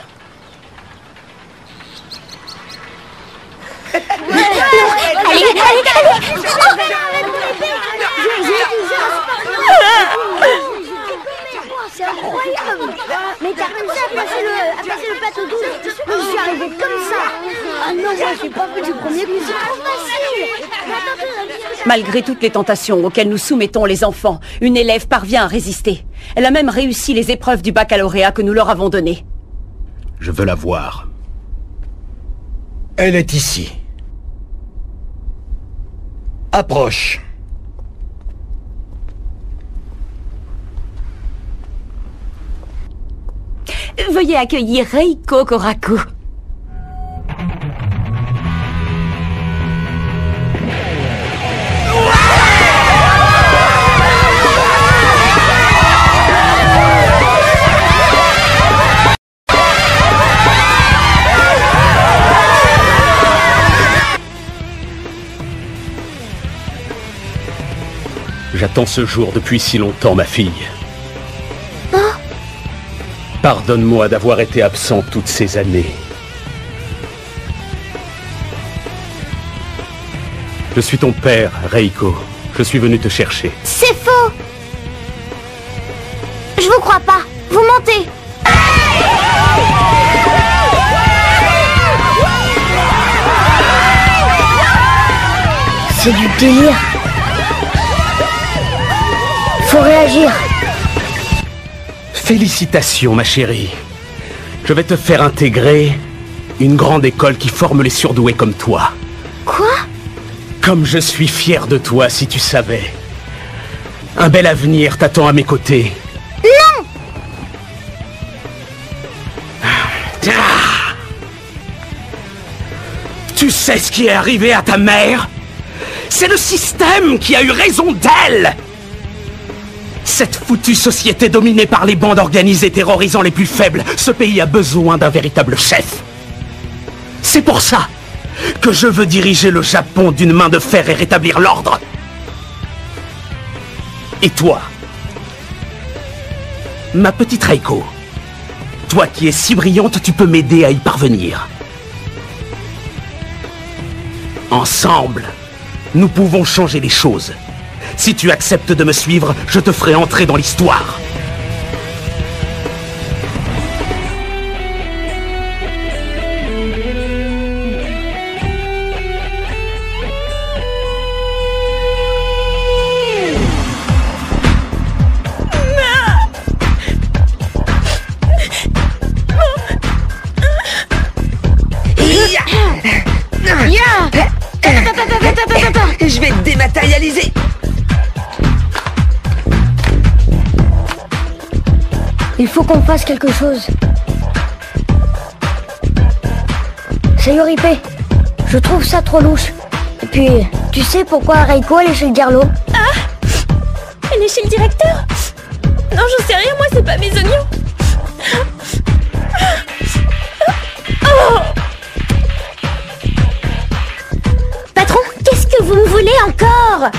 Allez. C'est incroyable. Mais t'as réussi à passer le plateau 12. Je suis arrivée comme ça. Ah non, moi j'ai pas fait du premier coup. C'est trop facile. Malgré toutes les tentations auxquelles nous soumettons les enfants, une élève parvient à résister. Elle a même réussi les épreuves du baccalauréat que nous leur avons données. Je veux la voir. Elle est ici. Approche. Veuillez accueillir Reiko Koraku. J'attends ce jour depuis si longtemps, ma fille. Pardonne-moi d'avoir été absent toutes ces années. Je suis ton père, Reiko. Je suis venu te chercher. C'est faux. Je vous crois pas. Vous mentez. C'est du délire. Faut réagir. Félicitations, ma chérie. Je vais te faire intégrer une grande école qui forme les surdoués comme toi. Quoi? Comme je suis fier de toi, si tu savais. Un bel avenir t'attend à mes côtés. Non! Tu sais ce qui est arrivé à ta mère? C'est le système qui a eu raison d'elle! Cette foutue société dominée par les bandes organisées terrorisant les plus faibles, ce pays a besoin d'un véritable chef. C'est pour ça que je veux diriger le Japon d'une main de fer et rétablir l'ordre. Et toi, ma petite Reiko, toi qui es si brillante, tu peux m'aider à y parvenir. Ensemble, nous pouvons changer les choses. Si tu acceptes de me suivre, je te ferai entrer dans l'histoire. Je vais te dématérialiser. Il faut qu'on fasse quelque chose. Sayoripe, je trouve ça trop louche. Et puis, tu sais pourquoi Reiko elle est chez le Garlo? Ah, elle est chez le directeur? Non, j'en sais rien, moi c'est pas mes oignons. Oh! Patron, qu'est-ce que vous me voulez encore?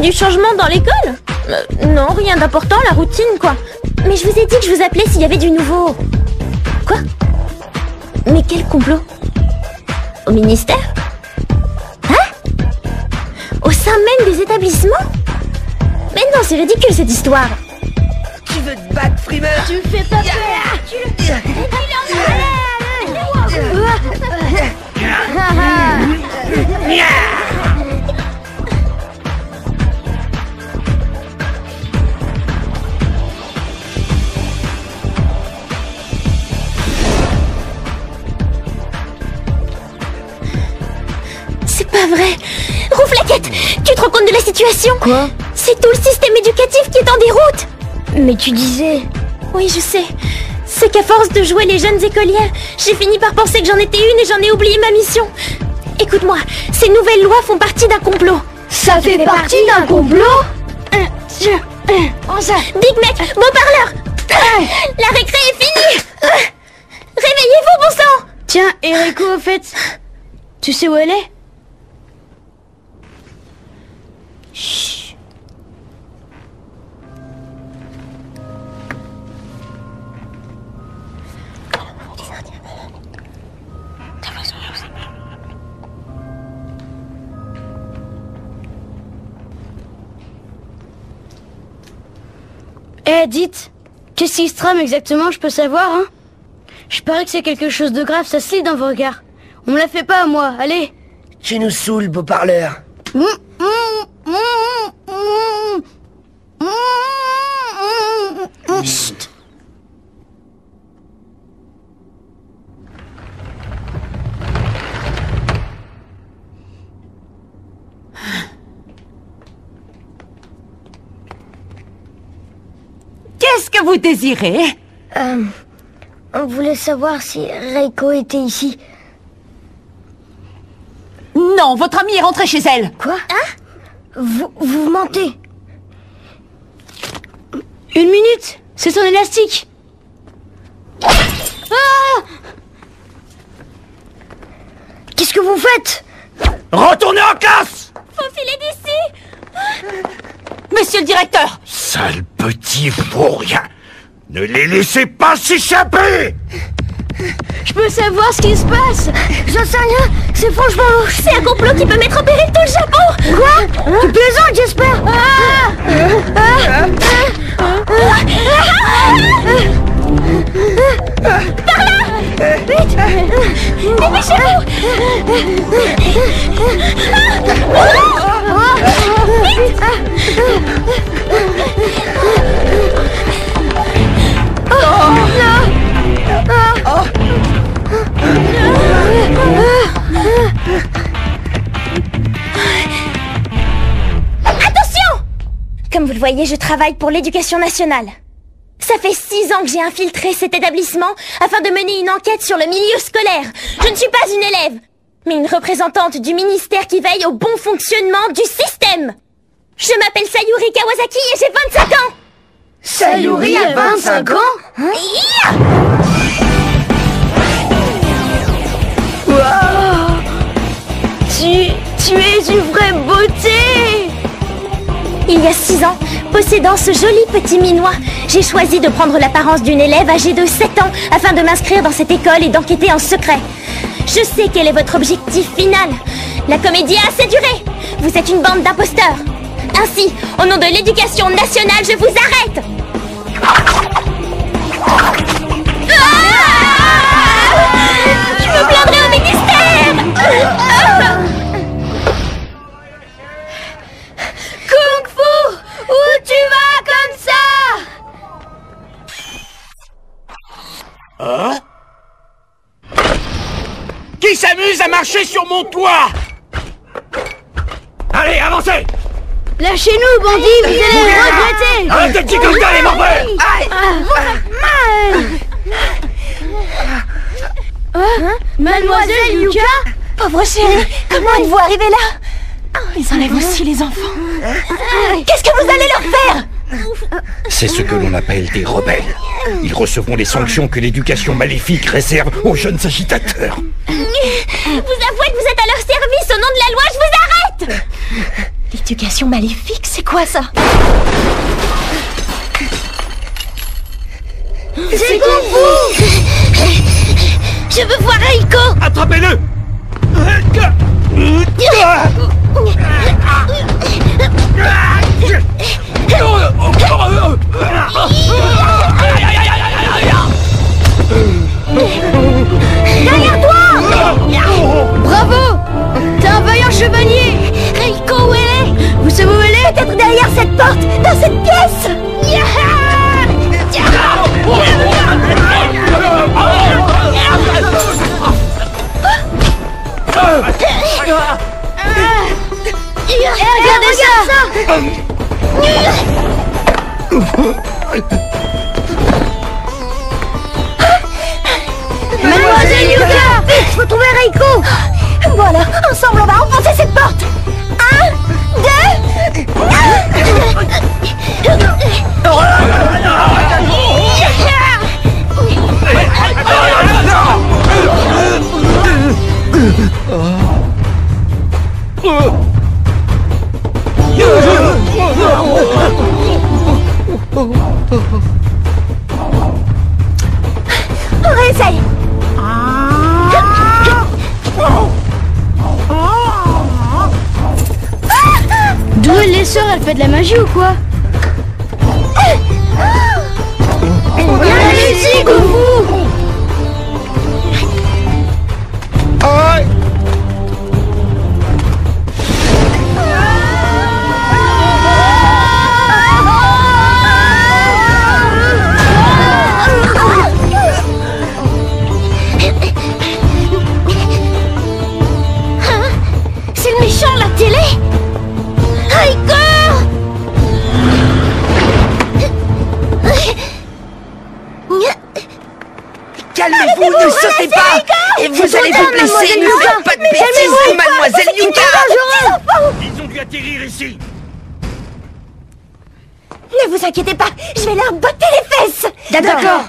Du changement dans l'école? Non, rien d'important, la routine quoi. Mais je vous ai dit que je vous appelais s'il y avait du nouveau. Quoi? Mais quel complot? Au ministère? Hein? Au sein même des établissements? Mais non, c'est ridicule cette histoire. Tu veux te battre, frimeur? Tu me fais pas peur. C'est pas vrai. Rouflaquette, tu te rends compte de la situation? Quoi? C'est tout le système éducatif qui est en déroute. Mais tu disais... Oui, je sais. C'est qu'à force de jouer les jeunes écolières, j'ai fini par penser que j'en étais une et j'en ai oublié ma mission. Écoute-moi, ces nouvelles lois font partie d'un complot. Ça fait partie d'un complot? Big Mec, beau parleur. La récré est finie. Réveillez-vous, bon sang. Tiens, Eriko, au fait, tu sais où elle est? Chut. Eh, dites, qu'est-ce qui se trame exactement, je peux savoir, hein? Je parie que c'est quelque chose de grave, ça se lit dans vos regards. On me la fait pas à moi, allez. Tu nous saoules, beau parleur. Chut. Qu'est-ce que vous désirez? On voulait savoir si Reiko était ici. Non, votre amie est rentrée chez elle. Quoi? Hein? Vous mentez. Une minute, c'est son élastique. Ah! Qu'est-ce que vous faites? Retournez en classe! Faut filer d'ici! Monsieur le directeur! Sale petit vaurien! Ne les laissez pas s'échapper! Je peux savoir ce qui se passe? J'en sais rien, c'est franchement louche. C'est un complot qui peut mettre en péril tout le Japon. Quoi? Tu plaisantes, j'espère. Par là! Vite! Dépêchez-vous! Attention! Comme vous le voyez, je travaille pour l'éducation nationale. Ça fait 6 ans que j'ai infiltré cet établissement afin de mener une enquête sur le milieu scolaire. Je ne suis pas une élève, mais une représentante du ministère qui veille au bon fonctionnement du système. Je m'appelle Sayuri Kawasaki et j'ai 25 ans. Sayuri a 25 ans? Wow. Tu es une vraie beauté. Il y a 6 ans, possédant ce joli petit minois, j'ai choisi de prendre l'apparence d'une élève âgée de 7 ans afin de m'inscrire dans cette école et d'enquêter en secret. Je sais quel est votre objectif final. La comédie a assez duré. Vous êtes une bande d'imposteurs. Ainsi, au nom de l'éducation nationale, je vous arrête. Je me plaindrai au ministère. Kung Fu, où tu vas comme ça? Hein? Qui s'amuse à marcher sur mon toit? Allez, avancez! Lâchez-nous, bandits, vous allez le regretter. Arrête de gigoter, les morveux! Mademoiselle Yuka? Pauvre chérie, comment êtes-vous arrivée là? Ils enlèvent aussi les enfants. Qu'est-ce que vous allez leur faire? C'est ce que l'on appelle des rebelles. Ils recevront les sanctions que l'éducation maléfique réserve aux jeunes agitateurs. Vous avouez que vous êtes à leur service au nom de la loi, je vous arrête. L'éducation maléfique, c'est quoi ça? C'est Kung Fu! Je veux voir Reiko. Attrapez-le! Derrière toi! Bravo! T'es un vaillant chevalier! Reiko, où elle est? Vous savez où elle est? Peut-être derrière cette porte, dans cette pièce! Regardez ça! Mademoiselle Yuka! Vite, faut trouver Reiko! Voilà, ensemble on va enfoncer cette porte! 1, 2... On réessaye! D'où elle les sort? Elle fait de la magie ou quoi? Allez-y, Kung Fu! C'est le méchant, la télé. Reiko! Calmez-vous, ne sautez pas! Et vous allez vous blesser, ne faites pas de bêtises, mademoiselle Yuka! Ils ont dû atterrir ici! Ne vous inquiétez pas, je vais leur botter les fesses! D'accord!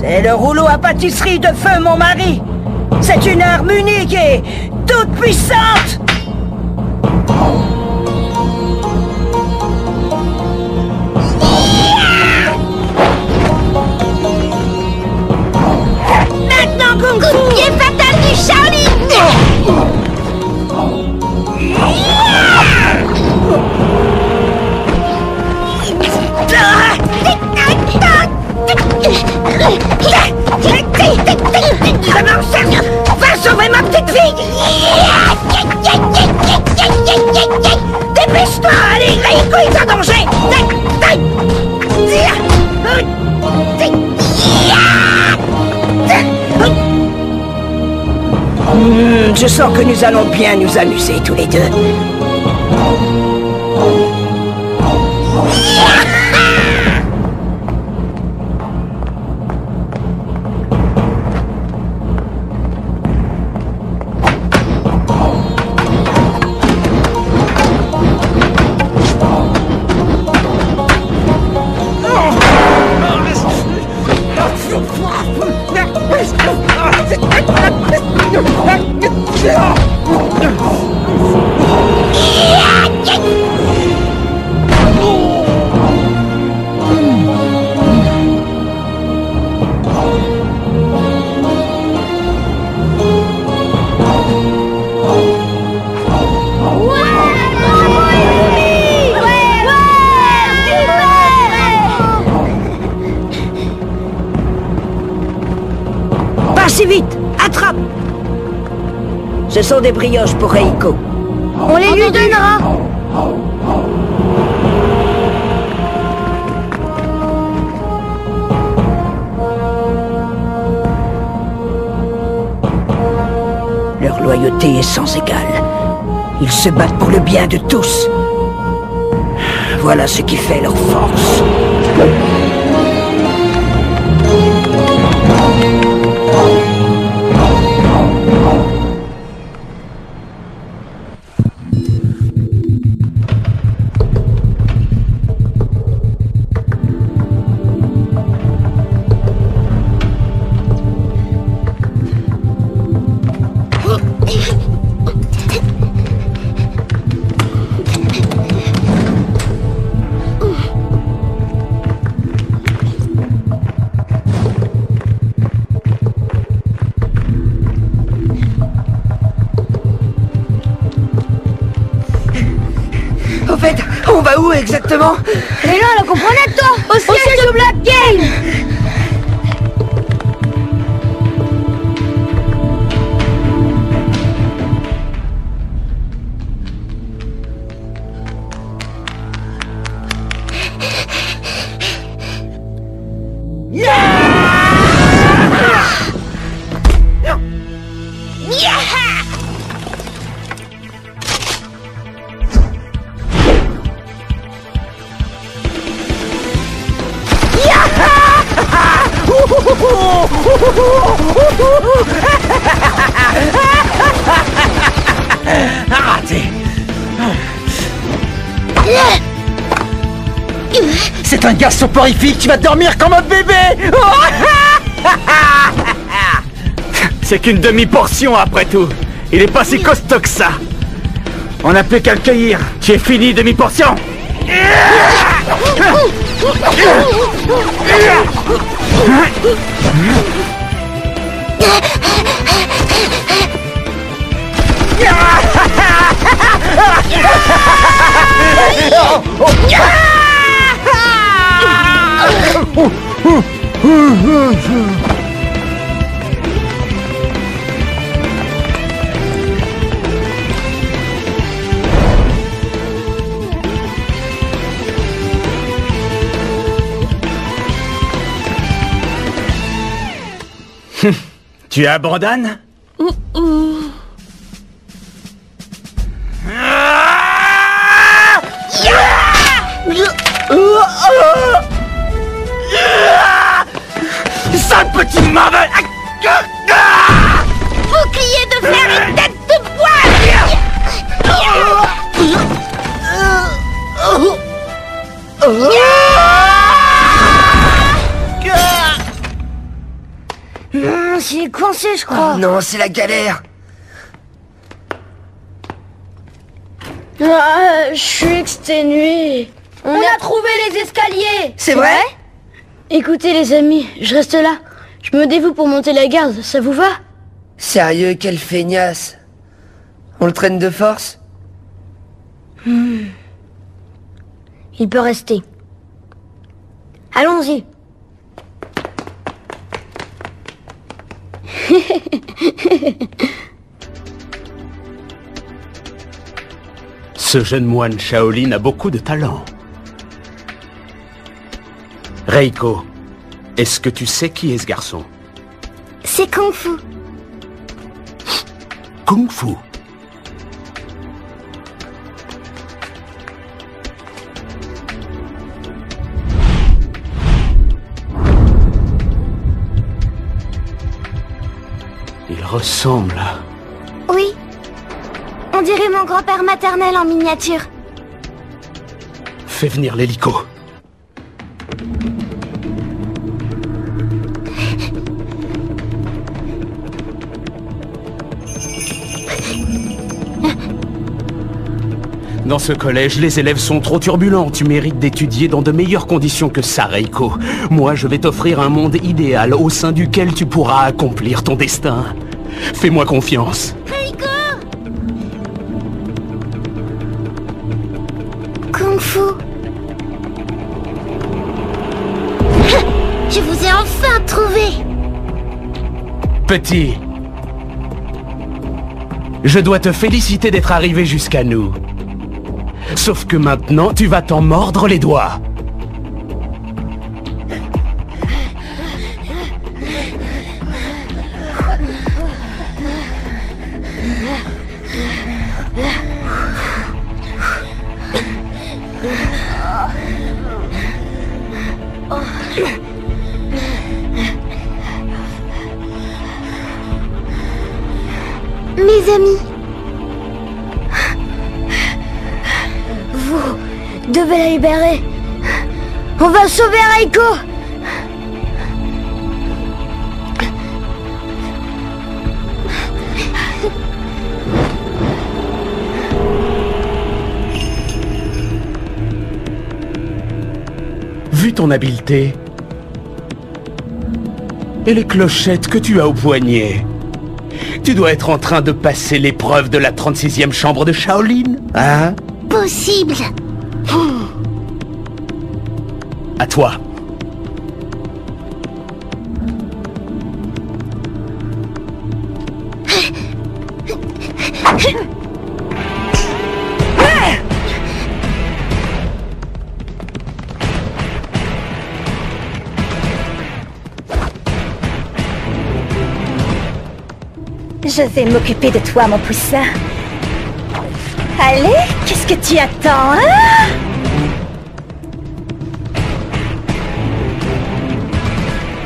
C'est le rouleau à pâtisserie de feu, mon mari. C'est une arme unique et toute puissante. Maintenant, Kung Fu! Coup de pied fatal du Shaolin! Ça marche! Va sauver ma petite fille! Je sens que nous allons bien nous amuser tous les deux. Pas si vite! Attrape! Ce sont des brioches pour Reiko. On les lui donnera. Leur loyauté est sans égale. Ils se battent pour le bien de tous. Voilà ce qui fait leur force. Au fait, on va où exactement? Elle est là, la comprenette, toi! Au siège de Black Game! Raté. C'est un garçon porrifique, tu vas dormir comme un bébé. C'est qu'une demi-portion après tout. Il est pas si costaud que ça. On n'a plus qu'à le cueillir. Tu es fini, demi-portion. Tu abandonnes? Sale petit mauvais. Bouclier de fer et tête de Il est coincé, je crois. Oh non, c'est la galère. Je suis exténué. On a trouvé les escaliers. C'est vrai? Écoutez les amis, je reste là. Je me dévoue pour monter la garde, ça vous va? Sérieux, quelle feignasse. On le traîne de force? Il peut rester. Allons-y. Ce jeune moine Shaolin a beaucoup de talent. Reiko, est-ce que tu sais qui est ce garçon? C'est Kung Fu. Kung Fu. Il ressemble à... Oui. On dirait mon grand-père maternel en miniature. Fais venir l'hélico. Dans ce collège, les élèves sont trop turbulents. Tu mérites d'étudier dans de meilleures conditions que ça, Reiko. Moi, je vais t'offrir un monde idéal au sein duquel tu pourras accomplir ton destin. Fais-moi confiance. Reiko! Kung Fu. Je vous ai enfin trouvé! Petit. Je dois te féliciter d'être arrivé jusqu'à nous. Sauf que maintenant, tu vas t'en mordre les doigts. Mes amis, vous devez la libérer. On va sauver Reiko. Vu ton habileté et les clochettes que tu as au poignet, tu dois être en train de passer l'épreuve de la 36e chambre de Shaolin, hein? Possible. À toi. Je vais m'occuper de toi, mon poussin. Allez, qu'est-ce que tu attends, hein?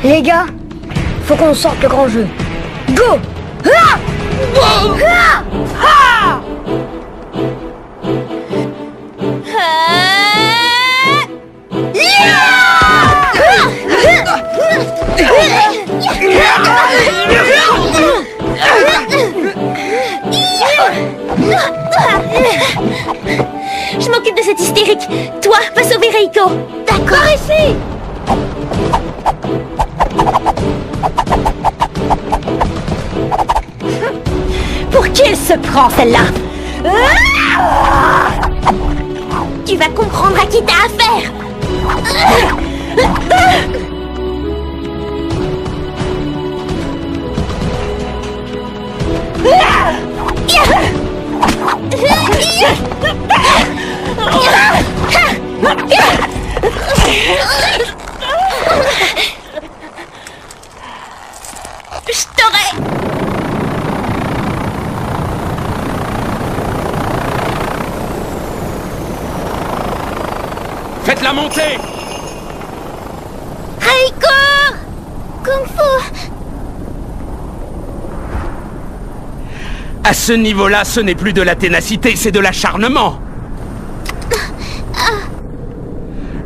Les gars, faut qu'on sorte le grand jeu. Go! Ah! Ah! Ah! Je m'occupe de cette hystérique. Toi, va sauver Reiko. D'accord. Par ici. Pour qui elle se prend, celle-là? Tu vas comprendre à qui t'as affaire. Je t'aurais... Faites-la monter! Reiko! Kung Fu! À ce niveau-là, ce n'est plus de la ténacité, c'est de l'acharnement.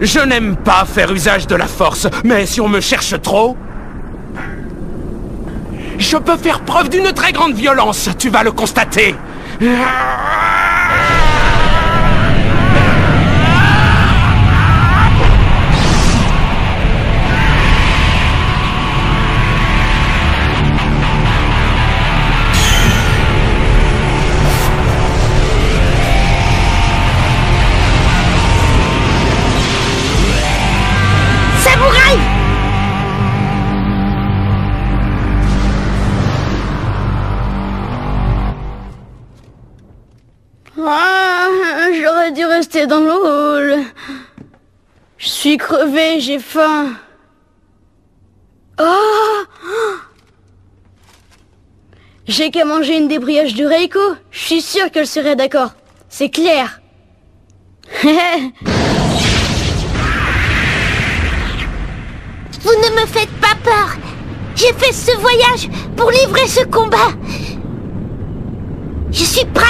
Je n'aime pas faire usage de la force, mais si on me cherche trop... je peux faire preuve d'une très grande violence, tu vas le constater. Ah, j'aurais dû rester dans le hall. Je suis crevée, j'ai faim. Ah! J'ai qu'à manger une des brioches de Reiko. Je suis sûre qu'elle serait d'accord. C'est clair. Vous ne me faites pas peur. J'ai fait ce voyage pour livrer ce combat. Je suis prêt.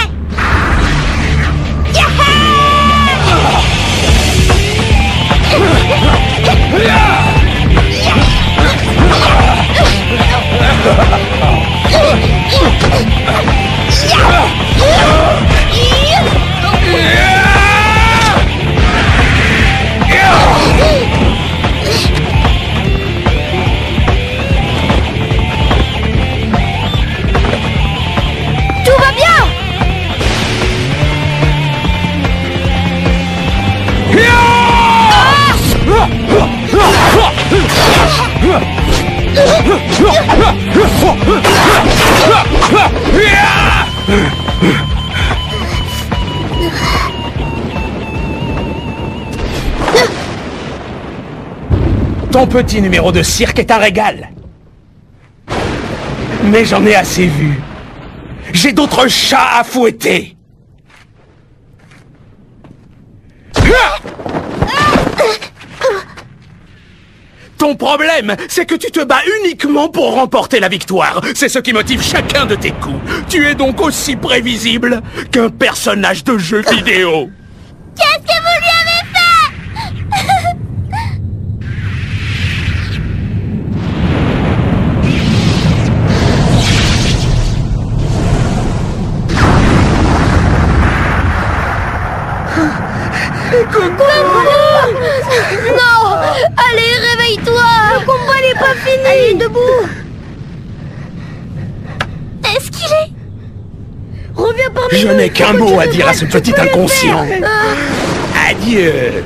Tout va bien. Ton petit numéro de cirque est un régal. Mais j'en ai assez vu. J'ai d'autres chats à fouetter. Ton problème, c'est que tu te bats uniquement pour remporter la victoire. C'est ce qui motive chacun de tes coups. Tu es donc aussi prévisible qu'un personnage de jeu vidéo. Qu'est-ce que vous lui avez fait? Non! Allez, réveille-toi! Le combat n'est pas fini! Allez, debout! Est-ce qu'il est... Reviens parmi nous! Je n'ai qu'un mot à dire à ce petit inconscient. Adieu.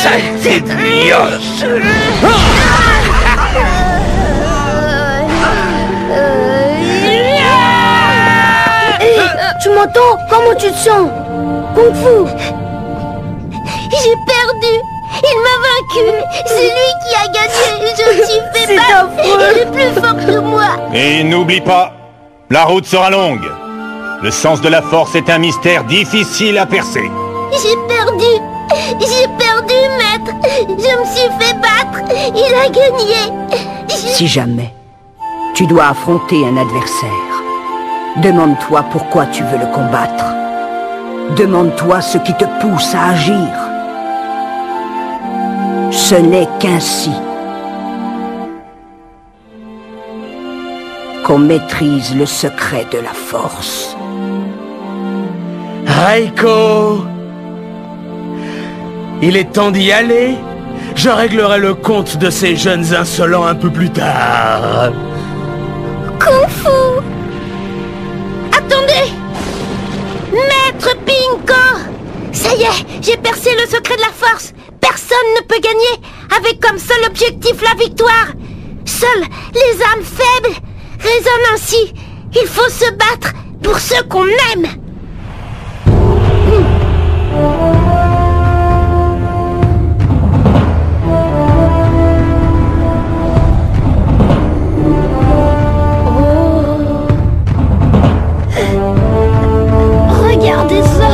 Saleté de brioche! Tu m'entends? Comment tu te sens? Kung Fu! J'ai perdu. Il m'a vaincu. C'est lui qui a gagné. Je me suis fait battre. Il est plus fort que moi. Et n'oublie pas, la route sera longue. Le sens de la force est un mystère difficile à percer. J'ai perdu. J'ai perdu, maître. Je me suis fait battre. Il a gagné. Si jamais tu dois affronter un adversaire, demande-toi pourquoi tu veux le combattre. Demande-toi ce qui te pousse à agir. Ce n'est qu'ainsi qu'on maîtrise le secret de la force. Reiko, il est temps d'y aller. Je réglerai le compte de ces jeunes insolents un peu plus tard. Kung Fu! Attendez! Maître Pinko! Ça y est, j'ai percé le secret de la force. Personne ne peut gagner avec comme seul objectif la victoire. Seules les âmes faibles raisonnent ainsi. Il faut se battre pour ceux qu'on aime. Regardez ça!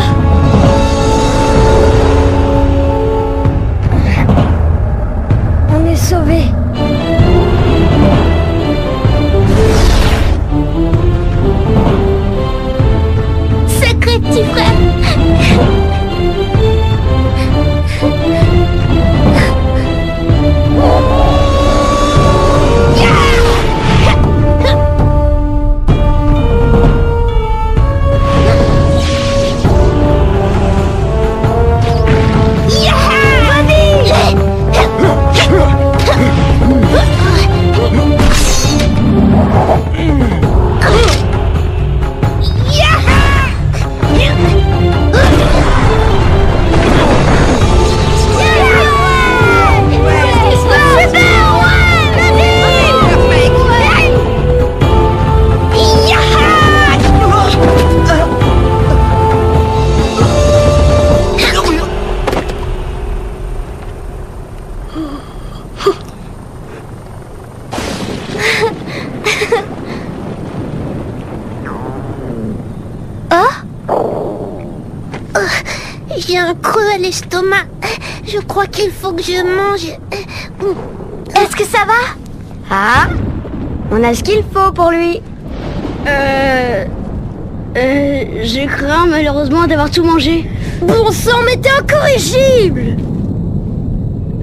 On est sauvés. l'estomac. Je crois qu'il faut que je mange. Est-ce que ça va? Ah, on a ce qu'il faut pour lui. Je crains malheureusement d'avoir tout mangé. Bon sang, mais t'es incorrigible!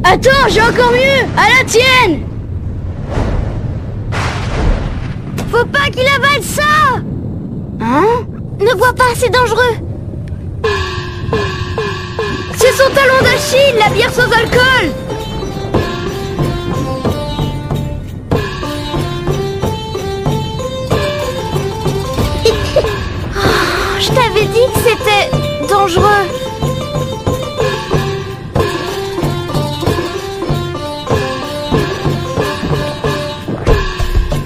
Attends, j'ai encore mieux. À la tienne. Faut pas qu'il avale ça. Hein? Ne bois pas, c'est dangereux. C'est son talon d'Achille, la bière sans alcool. Je t'avais dit que c'était dangereux.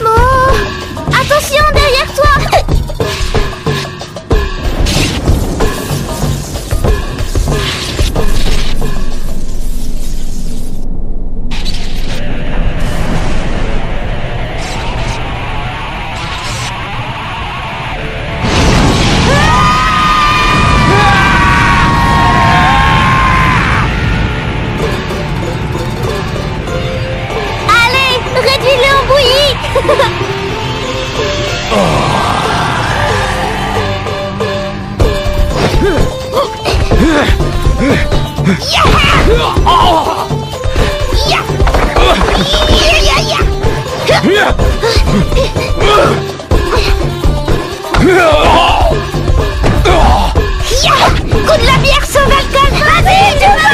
Oh, attention, derrière toi. Coup de la bière sans alcool. Vas-y, tu peux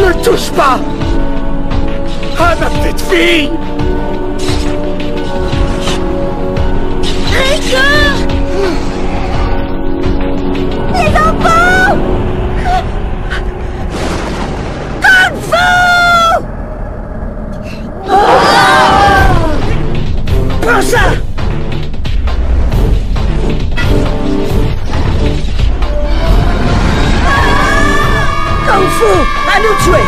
le touche pas à ma petite fille. Rico! Les enfants! Kung Fu! Prends ça! Kung Fu, à nous tuer!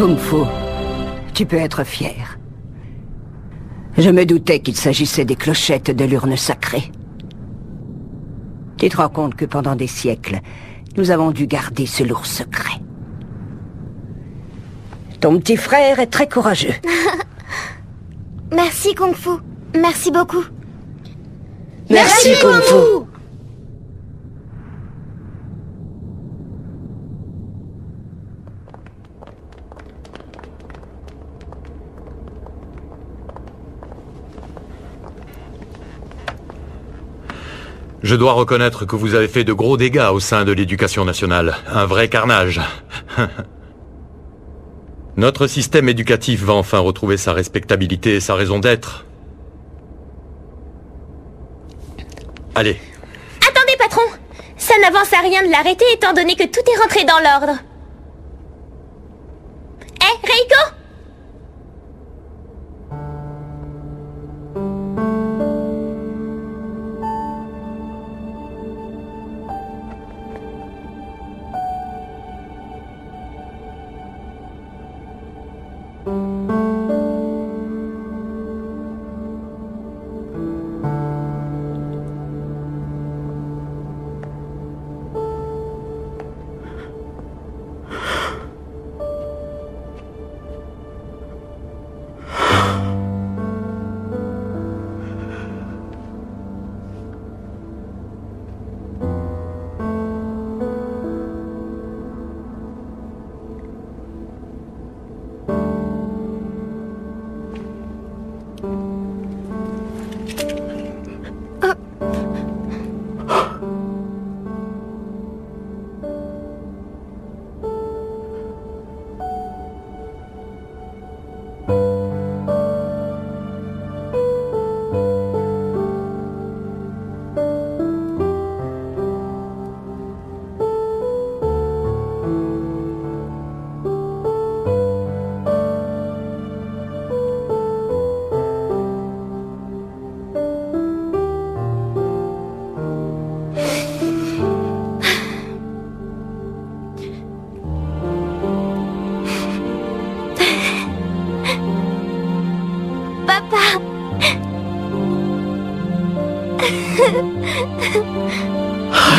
Kung Fu, tu peux être fier. Je me doutais qu'il s'agissait des clochettes de l'urne sacrée. Tu te rends compte que pendant des siècles, nous avons dû garder ce lourd secret. Ton petit frère est très courageux. Merci Kung Fu. Merci beaucoup. Merci Kung Fu. Je dois reconnaître que vous avez fait de gros dégâts au sein de l'éducation nationale. Un vrai carnage. Notre système éducatif va enfin retrouver sa respectabilité et sa raison d'être. Allez. Attendez, patron! Ça n'avance à rien de l'arrêter étant donné que tout est rentré dans l'ordre. Hé, Reiko!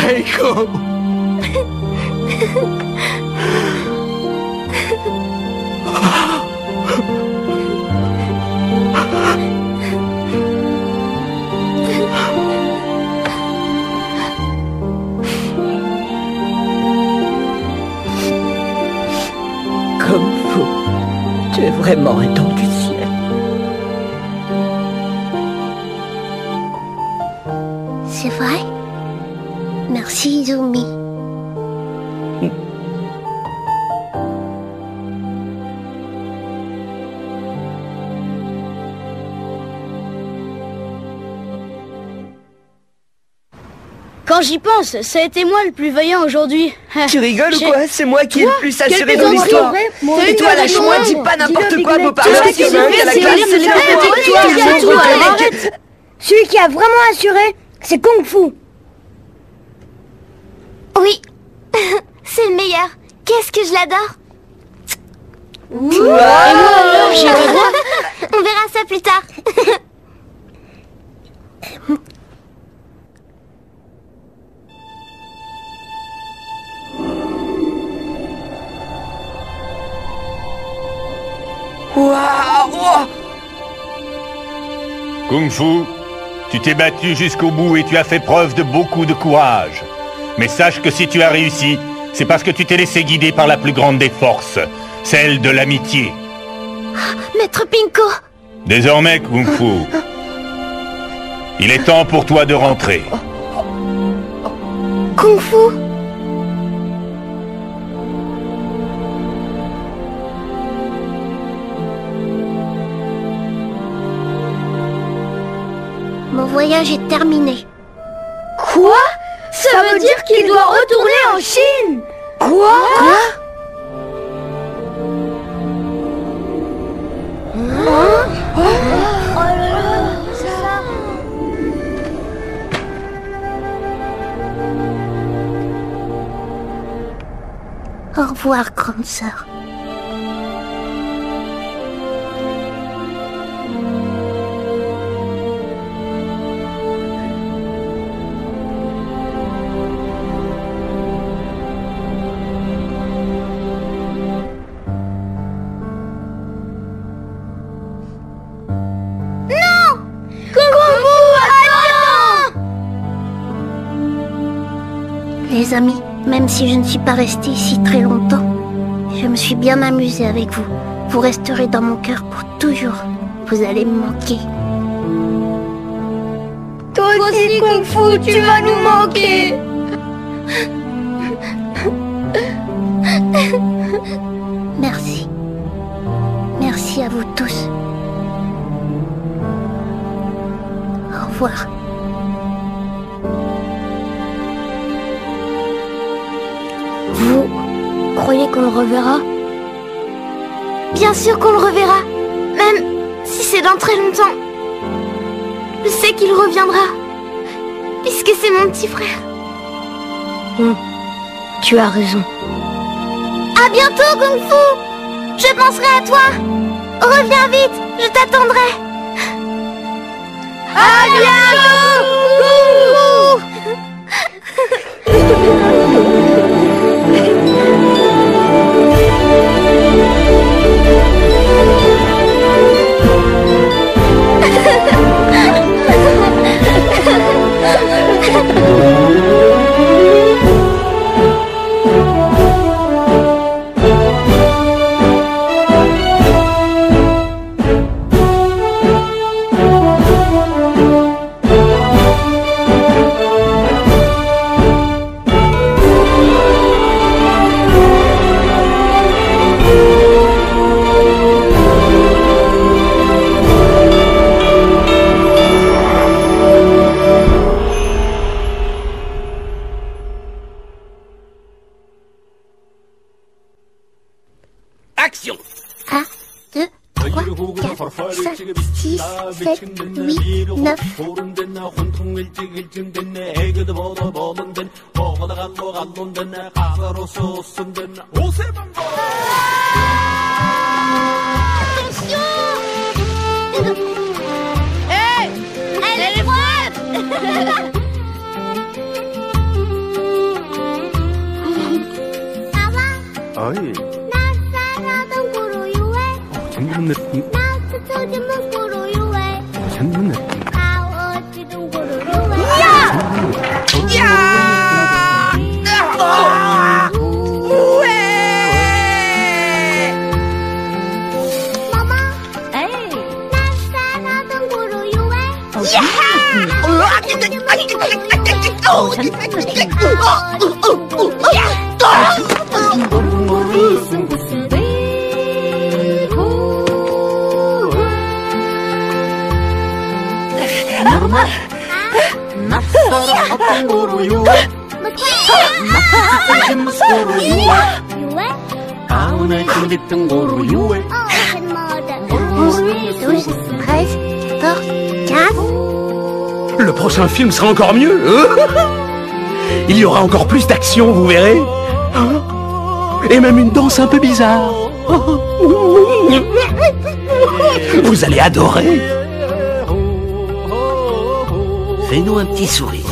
Reiko! Kung Fu, tu es vraiment un don du ciel. C'est vrai? Merci, Izumi. Quand j'y pense, ça a été moi le plus vaillant aujourd'hui. Tu rigoles ou quoi? C'est moi qui ai le plus assuré dans plaisanterie, l'histoire. vrai? Et toi, lâche-moi, dis pas n'importe quoi, beau parleur. Qu'est-ce que tu veux, à la c'est classe, une c'est victoire. arrête. Celui qui a vraiment assuré, c'est Kung Fu. Oui, c'est le meilleur. Qu'est-ce que je l'adore. Et moi alors, j'ai pas droit. On verra ça plus tard. Waouh! Kung Fu, tu t'es battu jusqu'au bout et tu as fait preuve de beaucoup de courage. Mais sache que si tu as réussi, c'est parce que tu t'es laissé guider par la plus grande des forces, celle de l'amitié. Maître Pinko! Désormais, Kung Fu, il est temps pour toi de rentrer. Kung Fu! Mon voyage est terminé. Quoi? Ça veut dire qu'il doit retourner en Chine? Quoi? Au revoir, grande sœur. Les amis, même si je ne suis pas restée ici très longtemps, je me suis bien amusée avec vous. Vous resterez dans mon cœur pour toujours. Vous allez me manquer. Toi aussi, Kung Fu, tu vas nous manquer. Merci. Merci à vous tous. Au revoir. Vous croyez qu'on le reverra? Bien sûr qu'on le reverra. Même si c'est dans très longtemps. Je sais qu'il reviendra. Puisque c'est mon petit frère. Tu as raison. À bientôt, Kung Fu. Je penserai à toi. Reviens vite, je t'attendrai. À bientôt, Action! 1, 2, 3, 4, 5, 6, 7, 8, 9. Hé! Elle est froide! 어이. 재밌는 느낌. 재밌는 느낌. Le prochain film sera encore mieux. Il y aura encore plus d'action, vous verrez. Et même une danse un peu bizarre. Vous allez adorer. Fais-nous un petit sourire.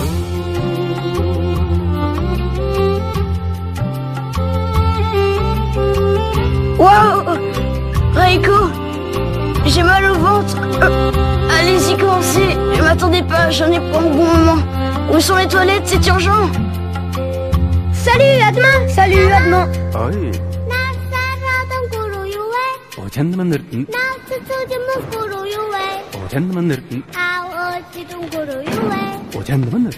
Wow! Reiko, j'ai mal au ventre. Allez-y, commencez. Ne m'attendez pas, j'en ai pas au bon moment. Où sont les toilettes? C'est urgent. Salut, à demain. Salut, à demain. 어이. 재밌는 느낌. 재밌는 느낌. 재밌는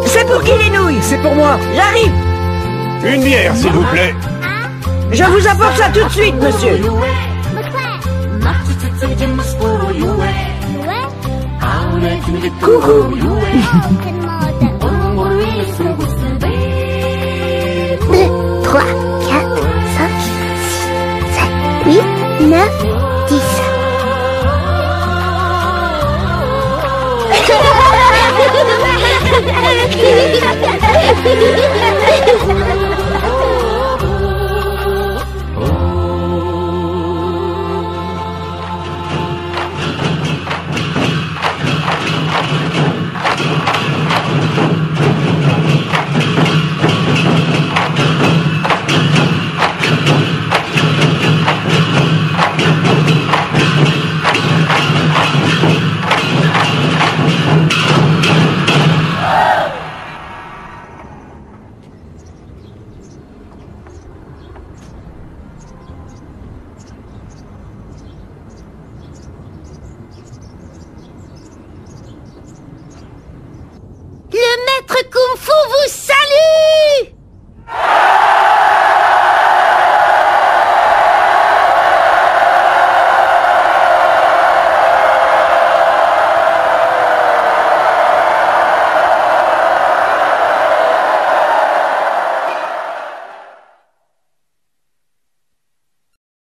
C'est pour qui les nouilles? C'est pour moi. J'arrive. Une bière, s'il vous plaît. Je vous apporte ça tout de suite, monsieur. Coucou.